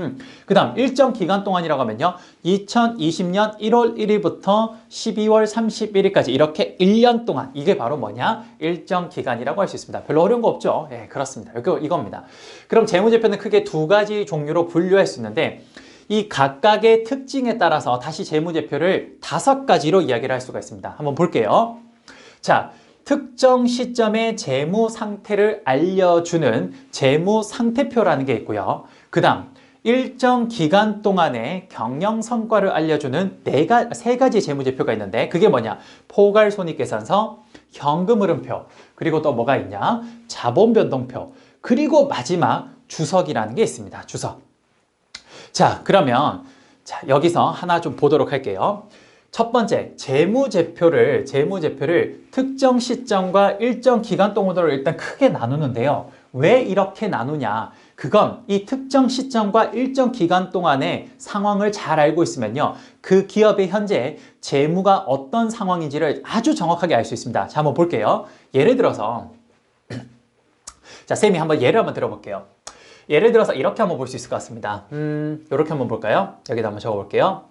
그 다음 일정 기간 동안이라고 하면요. 2020년 1월 1일부터 12월 31일까지 이렇게 1년 동안 이게 바로 뭐냐? 일정 기간이라고 할 수 있습니다. 별로 어려운 거 없죠? 그렇습니다. 이겁니다. 그럼 재무제표는 크게 두 가지 종류로 분류할 수 있는데 이 각각의 특징에 따라서 다시 재무제표를 5가지로 이야기를 할 수가 있습니다. 한번 볼게요. 자, 특정 시점의 재무 상태를 알려주는 재무 상태표라는 게 있고요. 그 다음 일정 기간 동안의 경영 성과를 알려주는 세 가지 재무제표가 있는데 그게 뭐냐? 포괄손익계산서, 현금흐름표, 그리고 또 뭐가 있냐? 자본변동표, 그리고 마지막 주석이라는 게 있습니다. 주석. 자, 그러면 여기서 하나 좀 보도록 할게요. 첫 번째, 재무제표를 특정 시점과 일정 기간 동안으로 일단 크게 나누는데요. 왜 이렇게 나누냐? 그건 이 특정 시점과 일정 기간 동안의 상황을 잘 알고 있으면요. 그 기업의 현재 재무가 어떤 상황인지를 아주 정확하게 알 수 있습니다. 자, 한번 볼게요. 예를 들어서 자, 쌤이 예를 한번 들어볼게요. 예를 들어서 이렇게 한번 볼 수 있을 것 같습니다. 이렇게 한번 볼까요? 여기다 한번 적어볼게요.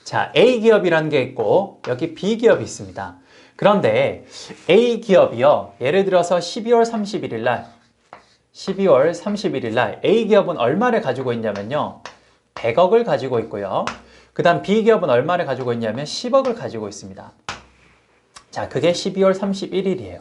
자, A기업이라는 게 있고 여기 B기업이 있습니다. 그런데 A기업이요. 예를 들어서 12월 31일 날 A기업은 얼마를 가지고 있냐면요. 100억을 가지고 있고요. 그 다음 B기업은 얼마를 가지고 있냐면 10억을 가지고 있습니다. 자, 그게 12월 31일이에요.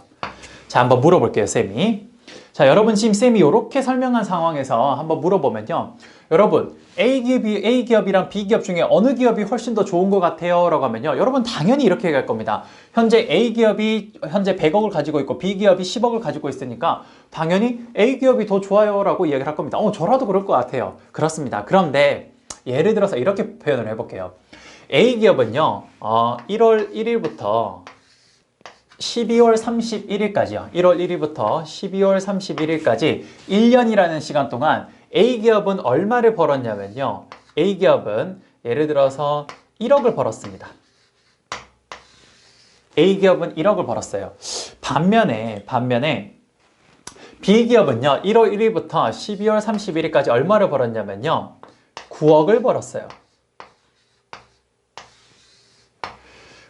자, 한번 물어볼게요, 쌤이. 자, 여러분 지금 쌤이 이렇게 설명한 상황에서 한번 물어보면요. 여러분, A기업이랑 B기업 중에 어느 기업이 훨씬 더 좋은 것 같아요? 라고 하면요. 여러분 당연히 이렇게 얘기할 겁니다. 현재 A기업이 현재 100억을 가지고 있고 B기업이 10억을 가지고 있으니까 당연히 A기업이 더 좋아요 라고 이야기를 할 겁니다. 저라도 그럴 것 같아요. 그렇습니다. 그런데 예를 들어서 이렇게 표현을 해볼게요. A기업은요. 1월 1일부터 12월 31일까지요. 1월 1일부터 12월 31일까지 1년이라는 시간 동안 A기업은 얼마를 벌었냐면요. A기업은 예를 들어서 1억을 벌었습니다. A기업은 1억을 벌었어요. 반면에 B기업은요. 1월 1일부터 12월 31일까지 얼마를 벌었냐면요. 9억을 벌었어요.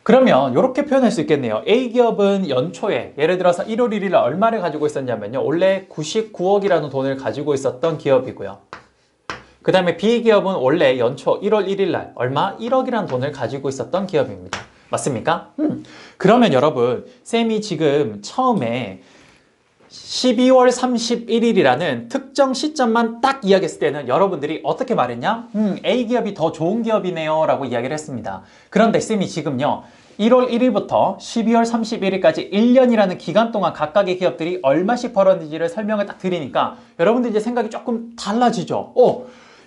그러면 이렇게 표현할 수 있겠네요. A기업은 연초에 예를 들어서 1월 1일 날 얼마를 가지고 있었냐면요. 원래 99억이라는 돈을 가지고 있었던 기업이고요. 그 다음에 B기업은 원래 연초 1월 1일 날 얼마? 1억이라는 돈을 가지고 있었던 기업입니다. 맞습니까? 그러면 여러분, 쌤이 지금 처음에 12월 31일이라는 특정 시점만 딱 이야기했을 때는 여러분들이 어떻게 말했냐? A기업이 더 좋은 기업이네요 라고 이야기를 했습니다. 그런데 쌤이 지금요 1월 1일부터 12월 31일까지 1년이라는 기간 동안 각각의 기업들이 얼마씩 벌었는지를 설명을 딱 드리니까 여러분들 이제 생각이 조금 달라지죠.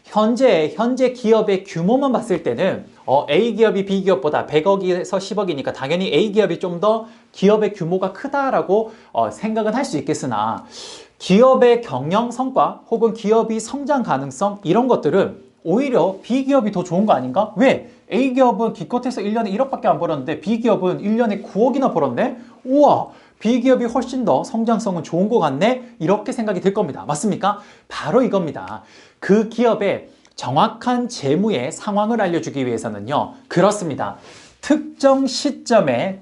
현재 기업의 규모만 봤을 때는 A 기업이 B 기업보다 100억에서 10억이니까 당연히 A 기업이 좀 더 기업의 규모가 크다라고 생각은 할 수 있겠으나 기업의 경영 성과 혹은 기업이 성장 가능성 이런 것들은 오히려 B 기업이 더 좋은 거 아닌가? 왜? A 기업은 기껏해서 1년에 1억밖에 안 벌었는데 B 기업은 1년에 9억이나 벌었네? 우와! B 기업이 훨씬 더 성장성은 좋은 것 같네? 이렇게 생각이 들 겁니다. 맞습니까? 바로 이겁니다. 그 기업의 정확한 재무의 상황을 알려주기 위해서는요. 그렇습니다. 특정 시점에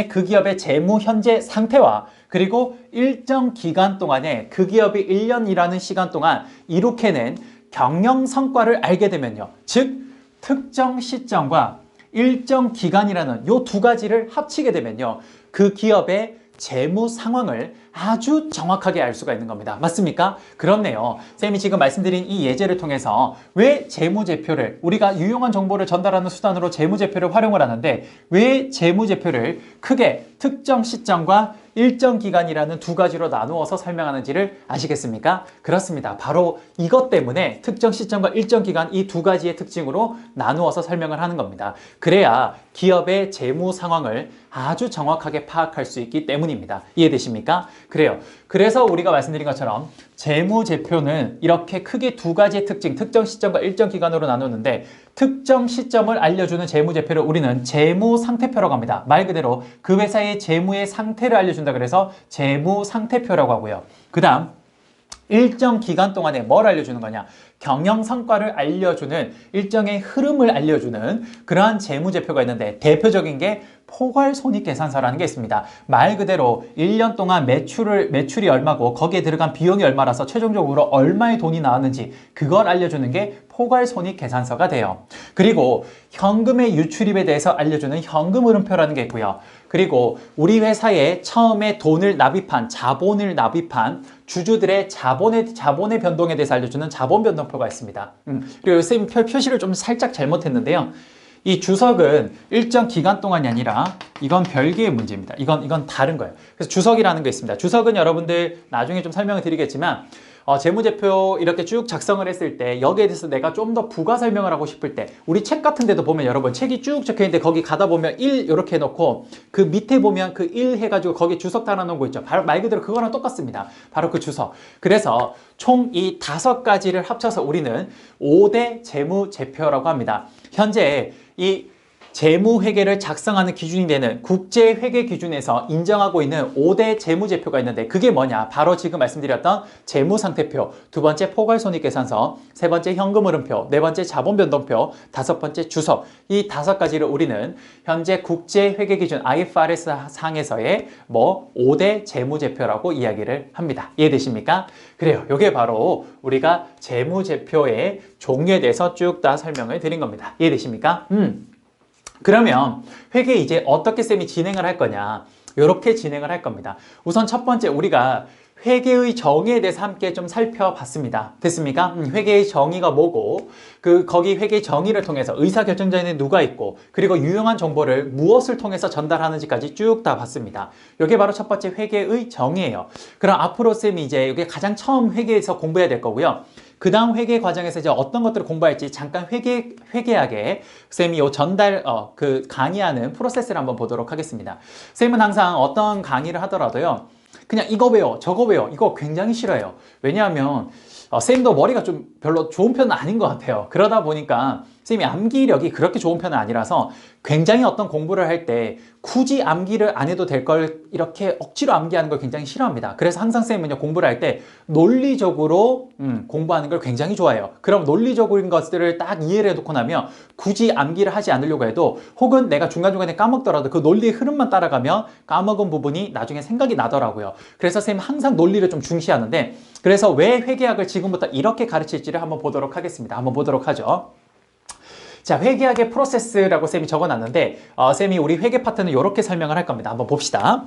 그 기업의 재무 현재 상태와 그리고 일정 기간 동안에 그 기업이 1년이라는 시간 동안 이룩해낸 경영 성과를 알게 되면요. 즉, 특정 시점과 일정 기간이라는 요 두 가지를 합치게 되면요. 그 기업의 재무 상황을 아주 정확하게 알 수가 있는 겁니다. 맞습니까? 그렇네요. 쌤이 지금 말씀드린 이 예제를 통해서 왜 재무제표를 우리가 유용한 정보를 전달하는 수단으로 재무제표를 활용을 하는데 왜 재무제표를 크게 특정 시점과 일정 기간이라는 두 가지로 나누어서 설명하는지를 아시겠습니까? 그렇습니다. 바로 이것 때문에 특정 시점과 일정 기간 이 두 가지의 특징으로 나누어서 설명을 하는 겁니다. 그래야 기업의 재무 상황을 아주 정확하게 파악할 수 있기 때문입니다. 이해되십니까? 그래요. 그래서 우리가 말씀드린 것처럼 재무제표는 이렇게 크게 두 가지의 특징, 특정 시점과 일정 기간으로 나누는데 특정 시점을 알려주는 재무제표를 우리는 재무상태표라고 합니다. 말 그대로 그 회사의 재무의 상태를 알려준다 그래서 재무상태표라고 하고요. 그 다음 일정 기간 동안에 뭘 알려주는 거냐? 경영 성과를 알려주는 일정의 흐름을 알려주는 그러한 재무제표가 있는데 대표적인 게 포괄손익계산서라는 게 있습니다. 말 그대로 1년 동안 매출이 얼마고 거기에 들어간 비용이 얼마라서 최종적으로 얼마의 돈이 나왔는지 그걸 알려주는 게 포괄손익계산서가 돼요. 그리고 현금의 유출입에 대해서 알려주는 현금흐름표라는 게 있고요. 그리고 우리 회사에 처음에 자본을 납입한 주주들의 자본의 변동에 대해서 알려주는 자본변동표가 있습니다. 그리고 선생님 표시를 좀 살짝 잘못했는데요. 이 주석은 일정 기간 동안이 아니라 이건 별개의 문제입니다. 이건 다른 거예요. 그래서 주석이라는 게 있습니다. 주석은 여러분들 나중에 좀 설명을 드리겠지만 재무제표 이렇게 쭉 작성을 했을 때 여기에 대해서 내가 좀 더 부가 설명을 하고 싶을 때 우리 책 같은 데도 보면 여러분 책이 쭉 적혀 있는데 거기 가다 보면 1 이렇게 해놓고 그 밑에 보면 그 1 해가지고 거기에 주석 달아놓은 거 있죠. 바로 말 그대로 그거랑 똑같습니다. 바로 그 주석. 그래서 총 이 5가지를 합쳐서 우리는 5대 재무제표라고 합니다. 현재 이 재무회계를 작성하는 기준이 되는 국제회계 기준에서 인정하고 있는 5대 재무제표가 있는데 그게 뭐냐? 바로 지금 말씀드렸던 재무상태표, 두 번째 포괄손익계산서, 세 번째 현금흐름표, 네 번째 자본변동표, 다섯 번째 주석. 이 5가지를 우리는 현재 국제회계 기준 IFRS 상에서의 5대 재무제표라고 이야기를 합니다. 이해되십니까? 그래요. 이게 바로 우리가 재무제표의 종류에 대해서 쭉 다 설명을 드린 겁니다. 이해되십니까? 그러면 회계 이제 어떻게 쌤이 진행을 할 거냐? 이렇게 진행을 할 겁니다. 우선 첫 번째 우리가 회계의 정의에 대해서 함께 좀 살펴봤습니다. 됐습니까? 회계의 정의가 뭐고 거기 회계의 정의를 통해서 의사결정자에는 누가 있고 그리고 유용한 정보를 무엇을 통해서 전달하는지까지 쭉 다 봤습니다. 이게 바로 첫 번째 회계의 정의예요. 그럼 앞으로 쌤이 이제 이게 가장 처음 회계에서 공부해야 될 거고요. 그 다음 회계 과정에서 이제 어떤 것들을 공부할지 잠깐 회계하게 쌤이 요 강의하는 프로세스를 한번 보도록 하겠습니다. 쌤은 항상 어떤 강의를 하더라도요. 그냥 이거 외워, 저거 외워, 이거 굉장히 싫어요. 왜냐하면 쌤도 머리가 좀 별로 좋은 편은 아닌 것 같아요. 그러다 보니까 쌤이 암기력이 그렇게 좋은 편은 아니라서 굉장히 어떤 공부를 할 때 굳이 암기를 안 해도 될 걸 이렇게 억지로 암기하는 걸 굉장히 싫어합니다. 그래서 항상 쌤은요 공부를 할 때 논리적으로 공부하는 걸 굉장히 좋아해요. 그럼 논리적인 것들을 딱 이해를 해놓고 나면 굳이 암기를 하지 않으려고 해도 혹은 내가 중간중간에 까먹더라도 그 논리의 흐름만 따라가면 까먹은 부분이 나중에 생각이 나더라고요. 그래서 쌤은 항상 논리를 좀 중시하는데 그래서 왜 회계학을 지금부터 이렇게 가르칠지를 한번 보도록 하겠습니다. 한번 보도록 하죠. 자, 회계학의 프로세스라고 쌤이 적어놨는데 쌤이 우리 회계 파트는 이렇게 설명을 할 겁니다. 한번 봅시다.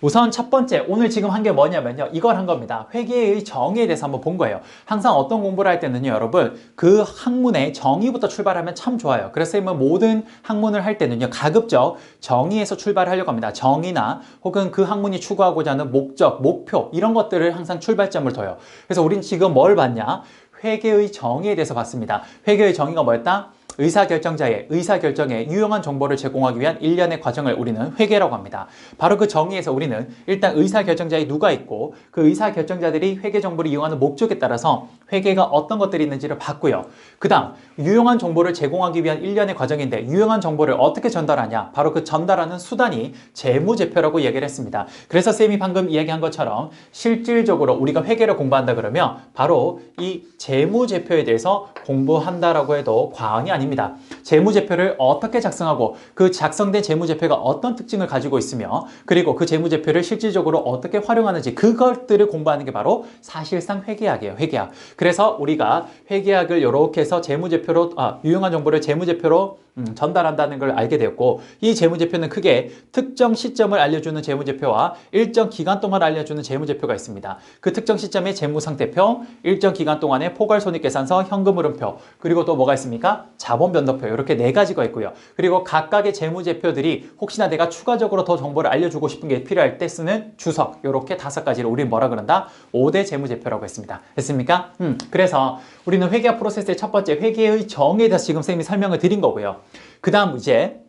우선 첫 번째, 오늘 지금 한 게 뭐냐면요. 이걸 한 겁니다. 회계의 정의에 대해서 한번 본 거예요. 항상 어떤 공부를 할 때는요, 여러분, 그 학문의 정의부터 출발하면 참 좋아요. 그래서 쌤은 모든 학문을 할 때는요, 가급적 정의에서 출발하려고 합니다. 정의나 혹은 그 학문이 추구하고자 하는 목적, 목표, 이런 것들을 항상 출발점을 둬요. 그래서 우린 지금 뭘 봤냐? 회계의 정의에 대해서 봤습니다. 회계의 정의가 뭐였다? 의사결정자의 의사결정에 유용한 정보를 제공하기 위한 일련의 과정을 우리는 회계라고 합니다. 바로 그 정의에서 우리는 일단 의사결정자에 누가 있고 그 의사결정자들이 회계 정보를 이용하는 목적에 따라서 회계가 어떤 것들이 있는지를 봤고요. 그 다음 유용한 정보를 제공하기 위한 일련의 과정인데 유용한 정보를 어떻게 전달하냐? 바로 그 전달하는 수단이 재무제표라고 얘기를 했습니다. 그래서 쌤이 방금 이야기한 것처럼 실질적으로 우리가 회계를 공부한다 그러면 바로 이 재무제표에 대해서 공부한다라고 해도 과언이 아닙니다. 재무제표를 어떻게 작성하고 그 작성된 재무제표가 어떤 특징을 가지고 있으며 그리고 그 재무제표를 실질적으로 어떻게 활용하는지 그것들을 공부하는 게 바로 사실상 회계학이에요. 회계학. 그래서 우리가 회계학을 이렇게 해서 재무제표로 유용한 정보를 재무제표로 전달한다는 걸 알게 되었고 이 재무제표는 크게 특정 시점을 알려주는 재무제표와 일정 기간 동안 알려주는 재무제표가 있습니다. 그 특정 시점의 재무상태표, 일정 기간 동안의 포괄손익계산서, 현금흐름표, 그리고 또 뭐가 있습니까? 자본변동표 이렇게 네 가지가 있고요. 그리고 각각의 재무제표들이 혹시나 내가 추가적으로 더 정보를 알려주고 싶은 게 필요할 때 쓰는 주석 이렇게 5가지를 우리는 뭐라 그런다? 5대 재무제표라고 했습니다. 됐습니까? 그래서 우리는 회계학 프로세스의 첫 번째 회계의 정의에 대해서 지금 쌤이 설명을 드린 거고요. 그 다음 이제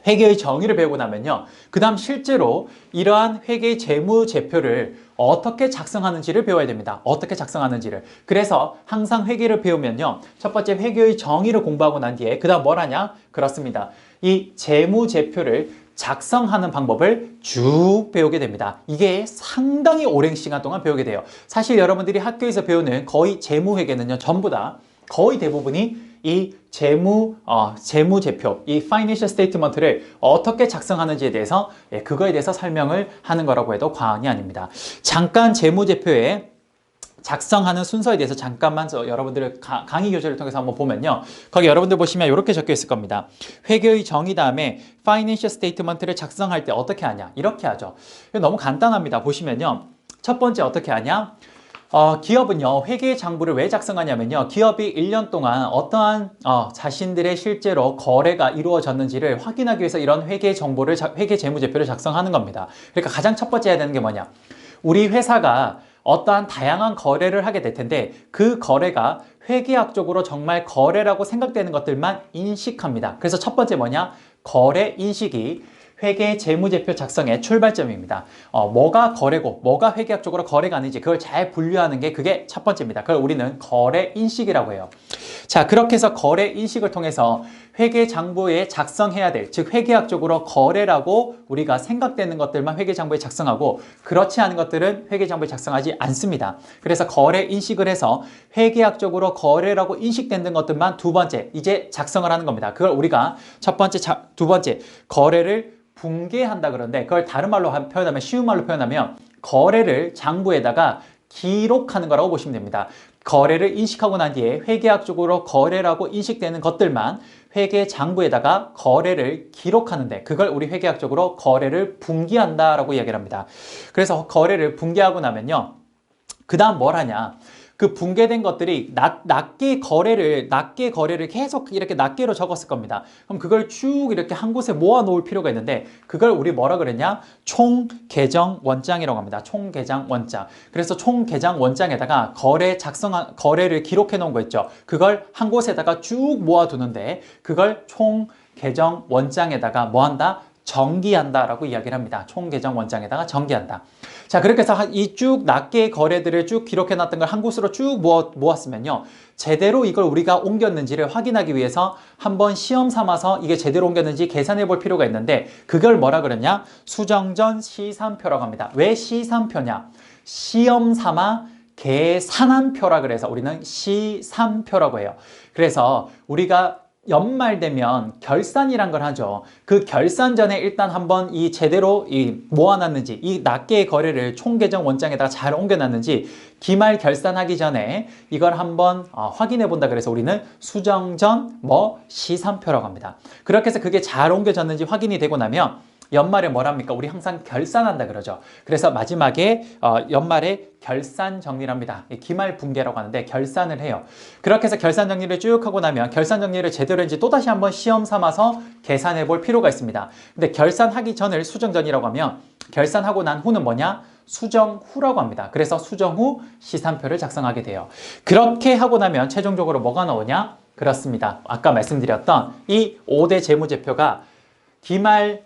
회계의 정의를 배우고 나면요. 그 다음 실제로 이러한 회계의 재무제표를 어떻게 작성하는지를 배워야 됩니다. 어떻게 작성하는지를. 그래서 항상 회계를 배우면요. 첫 번째 회계의 정의를 공부하고 난 뒤에 그 다음 뭘 하냐? 그렇습니다. 이 재무제표를 작성하는 방법을 쭉 배우게 됩니다. 이게 상당히 오랜 시간 동안 배우게 돼요. 사실 여러분들이 학교에서 배우는 거의 재무회계는요. 전부 다 거의 대부분이 이 재무제표, 이 Financial Statement를 어떻게 작성하는지에 대해서 그거에 대해서 설명을 하는 거라고 해도 과언이 아닙니다. 잠깐 재무제표에 작성하는 순서에 대해서 잠깐만 여러분들 강의 교재를 통해서 한번 보면요. 거기 여러분들 보시면 이렇게 적혀 있을 겁니다. 회계의 정의 다음에 Financial Statement를 작성할 때 어떻게 하냐? 이렇게 하죠. 너무 간단합니다. 보시면요. 첫 번째 어떻게 하냐? 기업은요, 회계 장부를 왜 작성하냐면요, 기업이 1년 동안 어떠한, 자신들의 실제로 거래가 이루어졌는지를 확인하기 위해서 이런 회계 정보를, 회계 재무제표를 작성하는 겁니다. 그러니까 가장 첫 번째 해야 되는 게 뭐냐? 우리 회사가 어떠한 다양한 거래를 하게 될 텐데, 그 거래가 회계학적으로 정말 거래라고 생각되는 것들만 인식합니다. 그래서 첫 번째 뭐냐? 거래 인식이 회계 재무제표 작성의 출발점입니다. 뭐가 거래고 뭐가 회계학적으로 거래가 아닌지 그걸 잘 분류하는 게 그게 첫 번째입니다. 그걸 우리는 거래 인식이라고 해요. 자, 그렇게 해서 거래 인식을 통해서 회계 장부에 작성해야 될, 즉 회계학적으로 거래라고 우리가 생각되는 것들만 회계 장부에 작성하고 그렇지 않은 것들은 회계 장부에 작성하지 않습니다. 그래서 거래 인식을 해서 회계학적으로 거래라고 인식되는 것들만 두 번째 이제 작성을 하는 겁니다. 그걸 우리가 첫 번째, 두 번째 거래를 붕괴한다 그러는데 그걸 다른 말로 표현하면 쉬운 말로 표현하면 거래를 장부에다가 기록하는 거라고 보시면 됩니다. 거래를 인식하고 난 뒤에 회계학적으로 거래라고 인식되는 것들만 회계 장부에다가 거래를 기록하는데 그걸 우리 회계학적으로 거래를 붕괴한다라고 이야기를 합니다. 그래서 거래를 붕괴하고 나면요. 그 다음 뭘 하냐? 그 붕괴된 것들이 낮게 거래를 계속 이렇게 낱개로 적었을 겁니다. 그럼 그걸 쭉 이렇게 한 곳에 모아 놓을 필요가 있는데 그걸 우리 뭐라 그랬냐? 총계정 원장이라고 합니다. 총계정 원장. 그래서 총계정 원장에다가 거래를 기록해 놓은 거 있죠. 그걸 한 곳에다가 쭉 모아 두는데 그걸 총계정 원장에다가 뭐 한다? 정기한다라고 이야기를 합니다. 총계정 원장에다가 정기한다. 자, 그렇게 해서 이 쭉 낱개의 거래들을 쭉 기록해놨던 걸 한 곳으로 쭉 모았으면요. 제대로 이걸 우리가 옮겼는지를 확인하기 위해서 한번 시험 삼아서 이게 제대로 옮겼는지 계산해 볼 필요가 있는데 그걸 뭐라 그러냐? 수정전 시산표라고 합니다. 왜 시산표냐? 시험 삼아 계산한 표라 그래서 우리는 시산표라고 해요. 그래서 우리가 연말 되면 결산이란 걸 하죠. 그 결산 전에 일단 한번 이 제대로 모아놨는지 이 낱개의 거래를 총계정 원장에다가 잘 옮겨놨는지 기말 결산하기 전에 이걸 한번 확인해 본다 그래서 우리는 수정전 시산표라고 합니다. 그렇게 해서 그게 잘 옮겨졌는지 확인이 되고 나면 연말에 뭐랍니까? 우리 항상 결산한다 그러죠. 그래서 마지막에 연말에 결산 정리를 합니다. 기말 분계라고 하는데 결산을 해요. 그렇게 해서 결산 정리를 쭉 하고 나면 결산 정리를 제대로 했는지 또다시 한번 시험 삼아서 계산해 볼 필요가 있습니다. 근데 결산하기 전을 수정전이라고 하면 결산하고 난 후는 뭐냐? 수정 후라고 합니다. 그래서 수정 후 시산표를 작성하게 돼요. 그렇게 하고 나면 최종적으로 뭐가 나오냐? 그렇습니다. 아까 말씀드렸던 이 5대 재무제표가 기말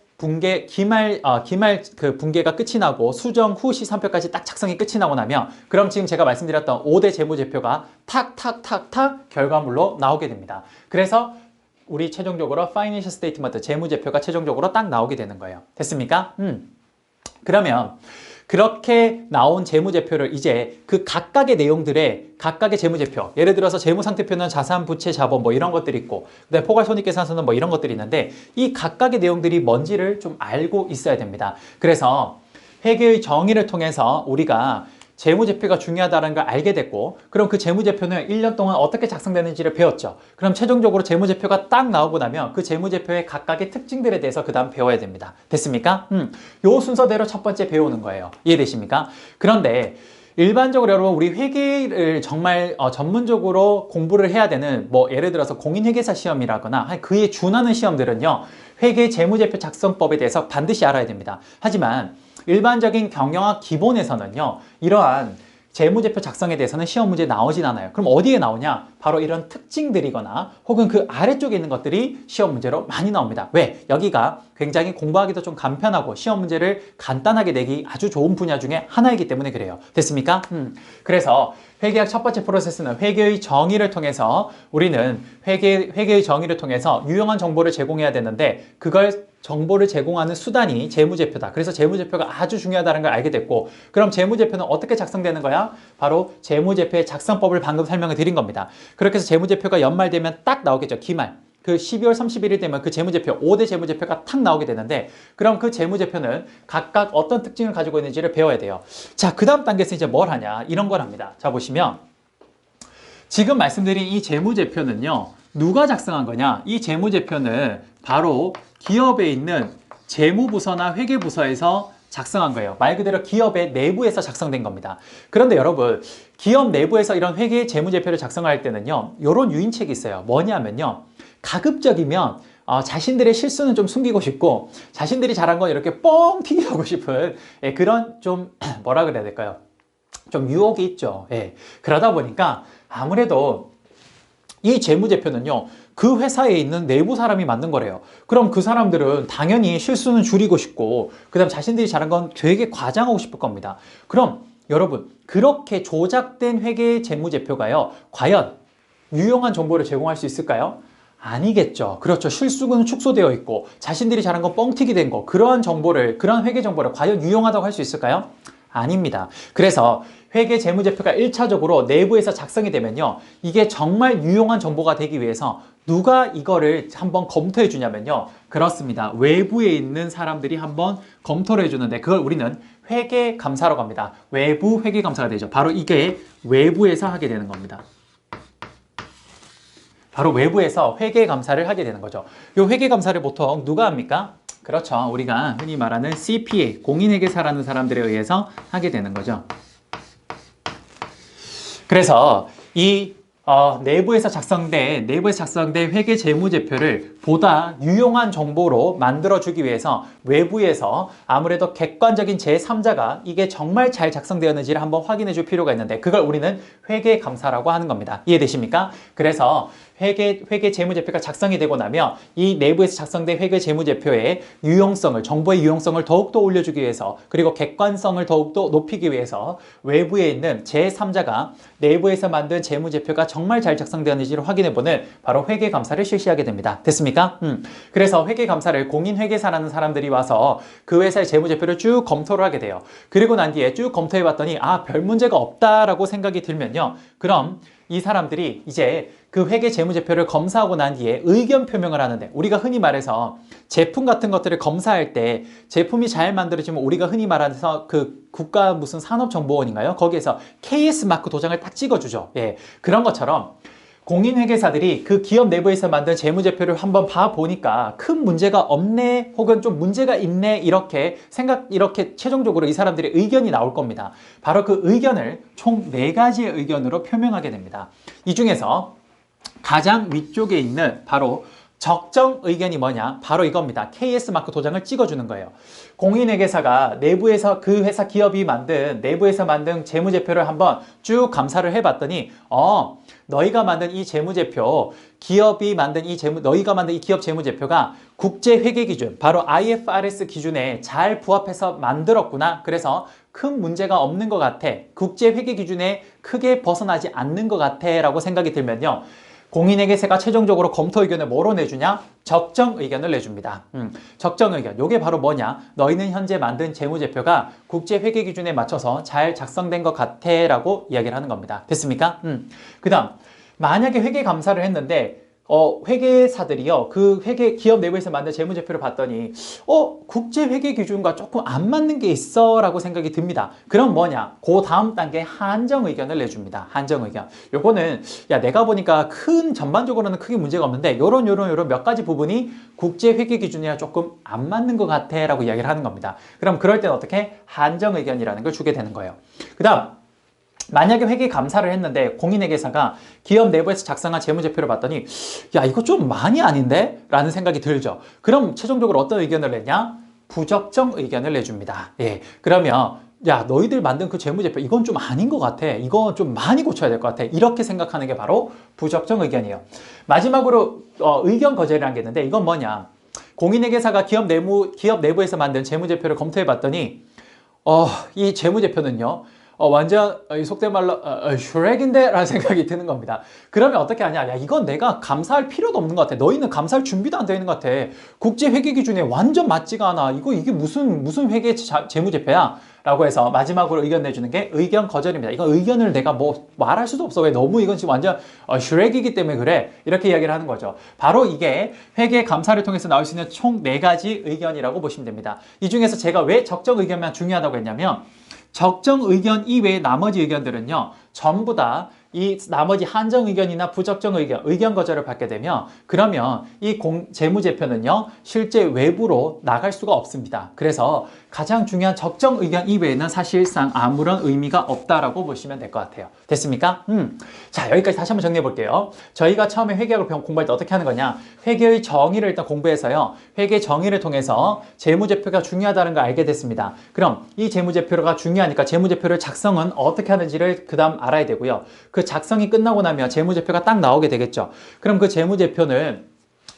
그 분계가 끝이 나고 수정 후 시산표까지 딱 작성이 끝이 나고 나면 그럼 지금 제가 말씀드렸던 5대 재무제표가 탁탁탁탁 결과물로 나오게 됩니다. 그래서 우리 최종적으로 Financial Statement 재무제표가 최종적으로 딱 나오게 되는 거예요. 됐습니까? 그러면 그렇게 나온 재무제표를 이제 그 각각의 내용들의 각각의 재무제표, 예를 들어서 재무상태표는 자산, 부채, 자본 뭐 이런 것들이 있고 그다음에 포괄손익계산서는 뭐 이런 것들이 있는데 이 각각의 내용들이 뭔지를 좀 알고 있어야 됩니다. 그래서 회계의 정의를 통해서 우리가 재무제표가 중요하다는 걸 알게 됐고 그럼 그 재무제표는 1년 동안 어떻게 작성되는지를 배웠죠. 그럼 최종적으로 재무제표가 딱 나오고 나면 그 재무제표의 각각의 특징들에 대해서 그 다음 배워야 됩니다. 됐습니까? 요 순서대로 첫 번째 배우는 거예요. 이해되십니까? 그런데 일반적으로 여러분 우리 회계를 정말 전문적으로 공부를 해야 되는 뭐 예를 들어서 공인회계사 시험이라거나 그에 준하는 시험들은요. 회계 재무제표 작성법에 대해서 반드시 알아야 됩니다. 하지만 일반적인 경영학 기본에서는요. 이러한 재무제표 작성에 대해서는 시험 문제 나오진 않아요. 그럼 어디에 나오냐? 바로 이런 특징들이거나 혹은 그 아래쪽에 있는 것들이 시험 문제로 많이 나옵니다. 왜? 여기가 굉장히 공부하기도 좀 간편하고 시험 문제를 간단하게 내기 아주 좋은 분야 중에 하나이기 때문에 그래요. 됐습니까? 그래서 회계학 첫 번째 프로세스는 회계의 정의를 통해서 우리는 회계의 정의를 통해서 유용한 정보를 제공해야 되는데 그걸 정보를 제공하는 수단이 재무제표다. 그래서 재무제표가 아주 중요하다는 걸 알게 됐고 그럼 재무제표는 어떻게 작성되는 거야? 바로 재무제표의 작성법을 방금 설명을 드린 겁니다. 그렇게 해서 재무제표가 연말되면 딱 나오겠죠. 기말. 그 12월 31일 되면 그 재무제표, 5대 재무제표가 탁 나오게 되는데 그럼 그 재무제표는 각각 어떤 특징을 가지고 있는지를 배워야 돼요. 자, 그 다음 단계에서 이제 뭘 하냐? 이런 걸 합니다. 자, 보시면 지금 말씀드린 이 재무제표는요. 누가 작성한 거냐? 이 재무제표는 바로 기업에 있는 재무부서나 회계부서에서 작성한 거예요. 말 그대로 기업의 내부에서 작성된 겁니다. 그런데 여러분, 기업 내부에서 이런 회계 재무제표를 작성할 때는요. 이런 유인책이 있어요. 뭐냐면요. 가급적이면 자신들의 실수는 좀 숨기고 싶고 자신들이 잘한 건 이렇게 뻥 튀기고 싶은 그런 좀 뭐라 그래야 될까요? 좀 유혹이 있죠. 그러다 보니까 아무래도 이 재무제표는요. 그 회사에 있는 내부 사람이 만든 거래요. 그럼 그 사람들은 당연히 실수는 줄이고 싶고 그 다음 자신들이 잘한 건 되게 과장하고 싶을 겁니다. 그럼 여러분 그렇게 조작된 회계 재무제표가요. 과연 유용한 정보를 제공할 수 있을까요? 아니겠죠. 그렇죠. 실수는 축소되어 있고 자신들이 잘한 건 뻥튀기 된 거 그러한 회계 정보를 과연 유용하다고 할 수 있을까요? 아닙니다. 그래서 회계 재무제표가 1차적으로 내부에서 작성이 되면요. 이게 정말 유용한 정보가 되기 위해서 누가 이거를 한번 검토해 주냐면요. 그렇습니다. 외부에 있는 사람들이 한번 검토를 해주는데 그걸 우리는 회계감사라고 합니다. 외부 회계감사가 되죠. 바로 이게 외부에서 하게 되는 겁니다. 바로 외부에서 회계감사를 하게 되는 거죠. 이 회계감사를 보통 누가 합니까? 그렇죠. 우리가 흔히 말하는 CPA, 공인회계사라는 사람들에 의해서 하게 되는 거죠. 그래서 이 내부에서 작성된 회계 재무제표를 보다 유용한 정보로 만들어주기 위해서 외부에서 아무래도 객관적인 제3자가 이게 정말 잘 작성되었는지를 한번 확인해 줄 필요가 있는데 그걸 우리는 회계감사라고 하는 겁니다. 이해되십니까? 그래서 회계 재무제표가 작성이 되고 나면 이 내부에서 작성된 회계 재무제표의 정보의 유용성을 더욱더 올려주기 위해서 그리고 객관성을 더욱더 높이기 위해서 외부에 있는 제3자가 내부에서 만든 재무제표가 정말 잘 작성되었는지를 확인해보는 바로 회계감사를 실시하게 됩니다. 됐습니까? 그래서 회계감사를 공인회계사라는 사람들이 와서 그 회사의 재무제표를 쭉 검토를 하게 돼요. 그리고 난 뒤에 쭉 검토해봤더니 별 문제가 없다라고 생각이 들면요. 그럼 이 사람들이 이제 그 회계 재무제표를 검사하고 난 뒤에 의견 표명을 하는데 우리가 흔히 말해서 제품 같은 것들을 검사할 때 제품이 잘 만들어지면 우리가 흔히 말해서 그 국가 무슨 산업정보원인가요? 거기에서 KS 마크 도장을 딱 찍어주죠. 그런 것처럼 공인회계사들이 그 기업 내부에서 만든 재무제표를 한번 봐보니까 큰 문제가 없네 혹은 좀 문제가 있네 이렇게 최종적으로 이 사람들의 의견이 나올 겁니다. 바로 그 의견을 총 4가지의 의견으로 표명하게 됩니다. 이 중에서 가장 위쪽에 있는 바로 적정 의견이 뭐냐? 바로 이겁니다. KS 마크 도장을 찍어주는 거예요. 공인회계사가 내부에서 그 회사 기업이 만든 내부에서 만든 재무제표를 한번 쭉 감사를 해봤더니 너희가 만든 이 재무제표, 너희가 만든 이 기업 재무제표가 국제회계기준, 바로 IFRS 기준에 잘 부합해서 만들었구나. 그래서 큰 문제가 없는 것 같아. 국제회계기준에 크게 벗어나지 않는 것 같아. 라고 생각이 들면요. 공인회계사가 최종적으로 검토 의견을 뭐로 내주냐? 적정 의견을 내줍니다. 적정 의견. 요게 바로 뭐냐? 너희는 현재 만든 재무제표가 국제회계 기준에 맞춰서 잘 작성된 것 같아 라고 이야기를 하는 겁니다. 됐습니까? 그 다음, 만약에 회계 감사를 했는데 회계사들이요, 그 기업 내부에서 만든 재무제표를 봤더니, 국제 회계 기준과 조금 안 맞는 게 있어 라고 생각이 듭니다. 그럼 뭐냐? 그 다음 단계 한정 의견을 내줍니다. 한정 의견. 요거는, 내가 보니까 전반적으로는 크게 문제가 없는데, 요런 몇 가지 부분이 국제 회계 기준이랑 조금 안 맞는 것 같아 라고 이야기를 하는 겁니다. 그럼 그럴 때는 어떻게? 한정 의견이라는 걸 주게 되는 거예요. 그 다음, 만약에 회계 감사를 했는데 공인회계사가 기업 내부에서 작성한 재무제표를 봤더니 이거 좀 많이 아닌데? 라는 생각이 들죠. 그럼 최종적으로 어떤 의견을 냈냐? 부적정 의견을 내줍니다. 예, 그러면 너희들 만든 그 재무제표 이건 좀 아닌 것 같아. 이건 좀 많이 고쳐야 될 것 같아. 이렇게 생각하는 게 바로 부적정 의견이에요. 마지막으로 의견 거절이라는 게 있는데 이건 뭐냐? 공인회계사가 기업 내부에서 만든 재무제표를 검토해 봤더니 이 재무제표는요, 완전 속된 말로 슈렉인데? 라는 생각이 드는 겁니다. 그러면 어떻게 하냐? 이건 내가 감사할 필요도 없는 것 같아. 너희는 감사할 준비도 안 되어 있는 것 같아. 국제회계 기준에 완전 맞지가 않아. 이게 무슨 회계 재무제표야? 라고 해서 마지막으로 의견 내주는 게 의견 거절입니다. 이거 의견을 내가 말할 수도 없어. 왜? 너무 이건 지금 완전 슈렉이기 때문에 그래. 이렇게 이야기를 하는 거죠. 바로 이게 회계 감사를 통해서 나올 수 있는 총 4가지 의견이라고 보시면 됩니다. 이 중에서 제가 왜 적정 의견만 중요하다고 했냐면 적정 의견 이외의 나머지 의견들은요, 전부 다 이 나머지 한정 의견이나 부적정 의견 거절을 받게 되면 그러면 이 재무제표는요, 실제 외부로 나갈 수가 없습니다. 그래서 가장 중요한 적정 의견 이외에는 사실상 아무런 의미가 없다라고 보시면 될 것 같아요. 됐습니까? 자, 여기까지 다시 한번 정리해 볼게요. 저희가 처음에 회계학을 공부할 때 어떻게 하는 거냐? 회계의 정의를 일단 공부해서요, 회계 정의를 통해서 재무제표가 중요하다는 걸 알게 됐습니다. 그럼 이 재무제표가 중요하니까 재무제표를 작성은 어떻게 하는지를 그 다음 알아야 되고요. 그 작성이 끝나고 나면 재무제표가 딱 나오게 되겠죠. 그럼 그 재무제표는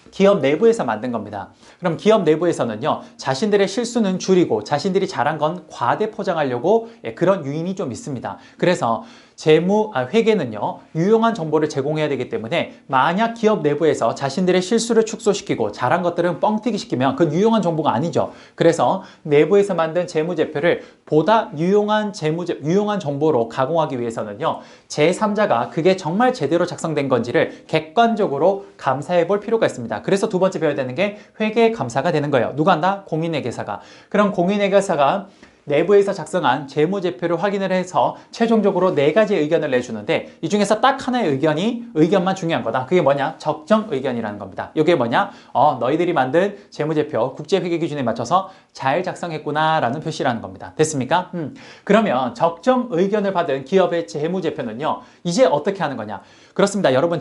기업 내부에서 만든 겁니다. 그럼 기업 내부에서는요, 자신들의 실수는 줄이고 자신들이 잘한 건 과대 포장하려고 그런 유인이 좀 있습니다. 그래서 회계는요, 유용한 정보를 제공해야 되기 때문에 만약 기업 내부에서 자신들의 실수를 축소시키고 잘한 것들은 뻥튀기 시키면 그건 유용한 정보가 아니죠. 그래서 내부에서 만든 재무제표를 보다 유용한 정보로 가공하기 위해서는요, 제3자가 그게 정말 제대로 작성된 건지를 객관적으로 감사해 볼 필요가 있습니다. 그래서 두 번째 배워야 되는 게 회계 감사가 되는 거예요. 누가 한다? 공인회계사가. 그럼 공인회계사가 내부에서 작성한 재무제표를 확인을 해서 최종적으로 4가지 의견을 내주는데 이 중에서 딱 하나의 의견만 중요한 거다. 그게 뭐냐? 적정 의견이라는 겁니다. 이게 뭐냐? 너희들이 만든 재무제표 국제회계 기준에 맞춰서 잘 작성했구나 라는 표시라는 겁니다. 됐습니까? 그러면 적정 의견을 받은 기업의 재무제표는요, 이제 어떻게 하는 거냐? 그렇습니다. 여러분,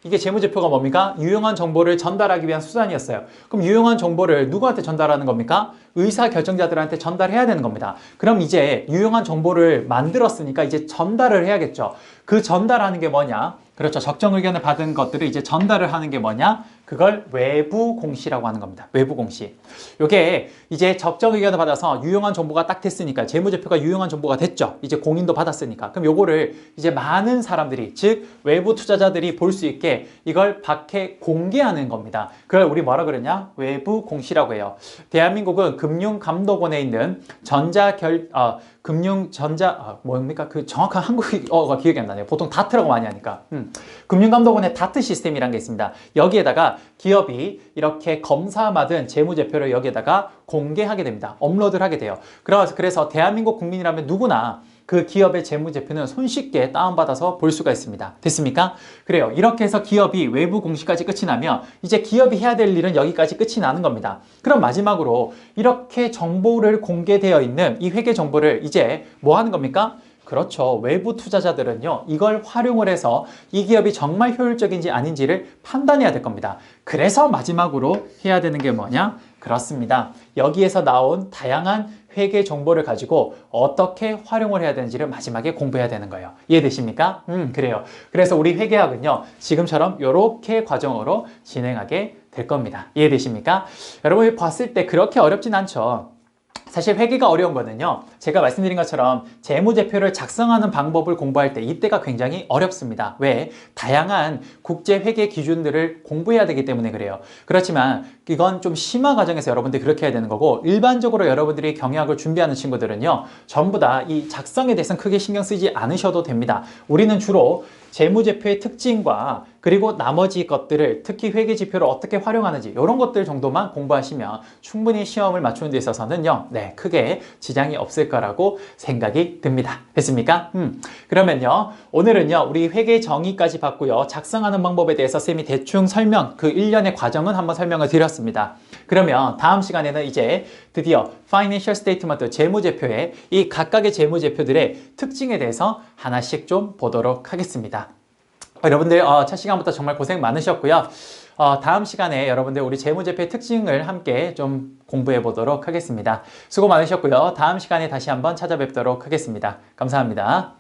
이게 재무제표가 뭡니까? 유용한 정보를 전달하기 위한 수단이었어요. 그럼 유용한 정보를 누구한테 전달하는 겁니까? 의사결정자들한테 전달해야 되는 겁니다. 그럼 이제 유용한 정보를 만들었으니까 이제 전달을 해야겠죠. 그 전달하는 게 뭐냐? 그렇죠. 적정 의견을 받은 것들을 이제 전달을 하는 게 뭐냐? 그걸 외부 공시라고 하는 겁니다. 외부 공시. 요게 이제 적정 의견을 받아서 유용한 정보가 딱 됐으니까, 재무제표가 유용한 정보가 됐죠. 이제 공인도 받았으니까. 그럼 요거를 이제 많은 사람들이, 즉 외부 투자자들이 볼 수 있게 이걸 밖에 공개하는 겁니다. 그걸 우리 뭐라 그러냐? 외부 공시라고 해요. 대한민국은 금융감독원에 있는 뭡니까? 그 정확한 한국어가 기억이 안 나네요. 보통 다트라고 많이 하니까. 금융감독원의 다트 시스템이라는 게 있습니다. 여기에다가 기업이 이렇게 검사받은 재무제표를 여기에다가 공개하게 됩니다. 업로드를 하게 돼요. 그래서 대한민국 국민이라면 누구나 그 기업의 재무제표는 손쉽게 다운받아서 볼 수가 있습니다. 됐습니까? 그래요. 이렇게 해서 기업이 외부 공시까지 끝이 나면 이제 기업이 해야 될 일은 여기까지 끝이 나는 겁니다. 그럼 마지막으로 이렇게 정보를 공개되어 있는 이 회계 정보를 이제 뭐 하는 겁니까? 그렇죠. 외부 투자자들은요, 이걸 활용을 해서 이 기업이 정말 효율적인지 아닌지를 판단해야 될 겁니다. 그래서 마지막으로 해야 되는 게 뭐냐? 그렇습니다. 여기에서 나온 다양한 회계 정보를 가지고 어떻게 활용을 해야 되는지를 마지막에 공부해야 되는 거예요. 이해되십니까? 그래요. 그래서 우리 회계학은요, 지금처럼 이렇게 과정으로 진행하게 될 겁니다. 이해되십니까? 여러분이 봤을 때 그렇게 어렵진 않죠. 사실 회계가 어려운 거는요, 제가 말씀드린 것처럼 재무제표를 작성하는 방법을 공부할 때 이때가 굉장히 어렵습니다. 왜? 다양한 국제 회계 기준들을 공부해야 되기 때문에 그래요. 그렇지만 이건 좀 심화 과정에서 여러분들이 그렇게 해야 되는 거고, 일반적으로 여러분들이 경영학을 준비하는 친구들은요, 전부 다 이 작성에 대해서는 크게 신경 쓰지 않으셔도 됩니다. 우리는 주로 재무제표의 특징과 그리고 나머지 것들을, 특히 회계지표를 어떻게 활용하는지 이런 것들 정도만 공부하시면 충분히 시험을 맞추는 데 있어서는요, 네, 크게 지장이 없을 거라고 생각이 듭니다. 됐습니까? 그러면요, 오늘은요, 우리 회계 정의까지 봤고요, 작성하는 방법에 대해서 쌤이 대충 설명, 그 일련의 과정은 한번 설명을 드렸습니다. 그러면 다음 시간에는 이제 드디어 Financial Statement, 재무제표의 이 각각의 재무제표들의 특징에 대해서 하나씩 좀 보도록 하겠습니다. 여러분들 첫 시간부터 정말 고생 많으셨고요. 다음 시간에 여러분들 우리 재무제표의 특징을 함께 좀 공부해 보도록 하겠습니다. 수고 많으셨고요. 다음 시간에 다시 한번 찾아뵙도록 하겠습니다. 감사합니다.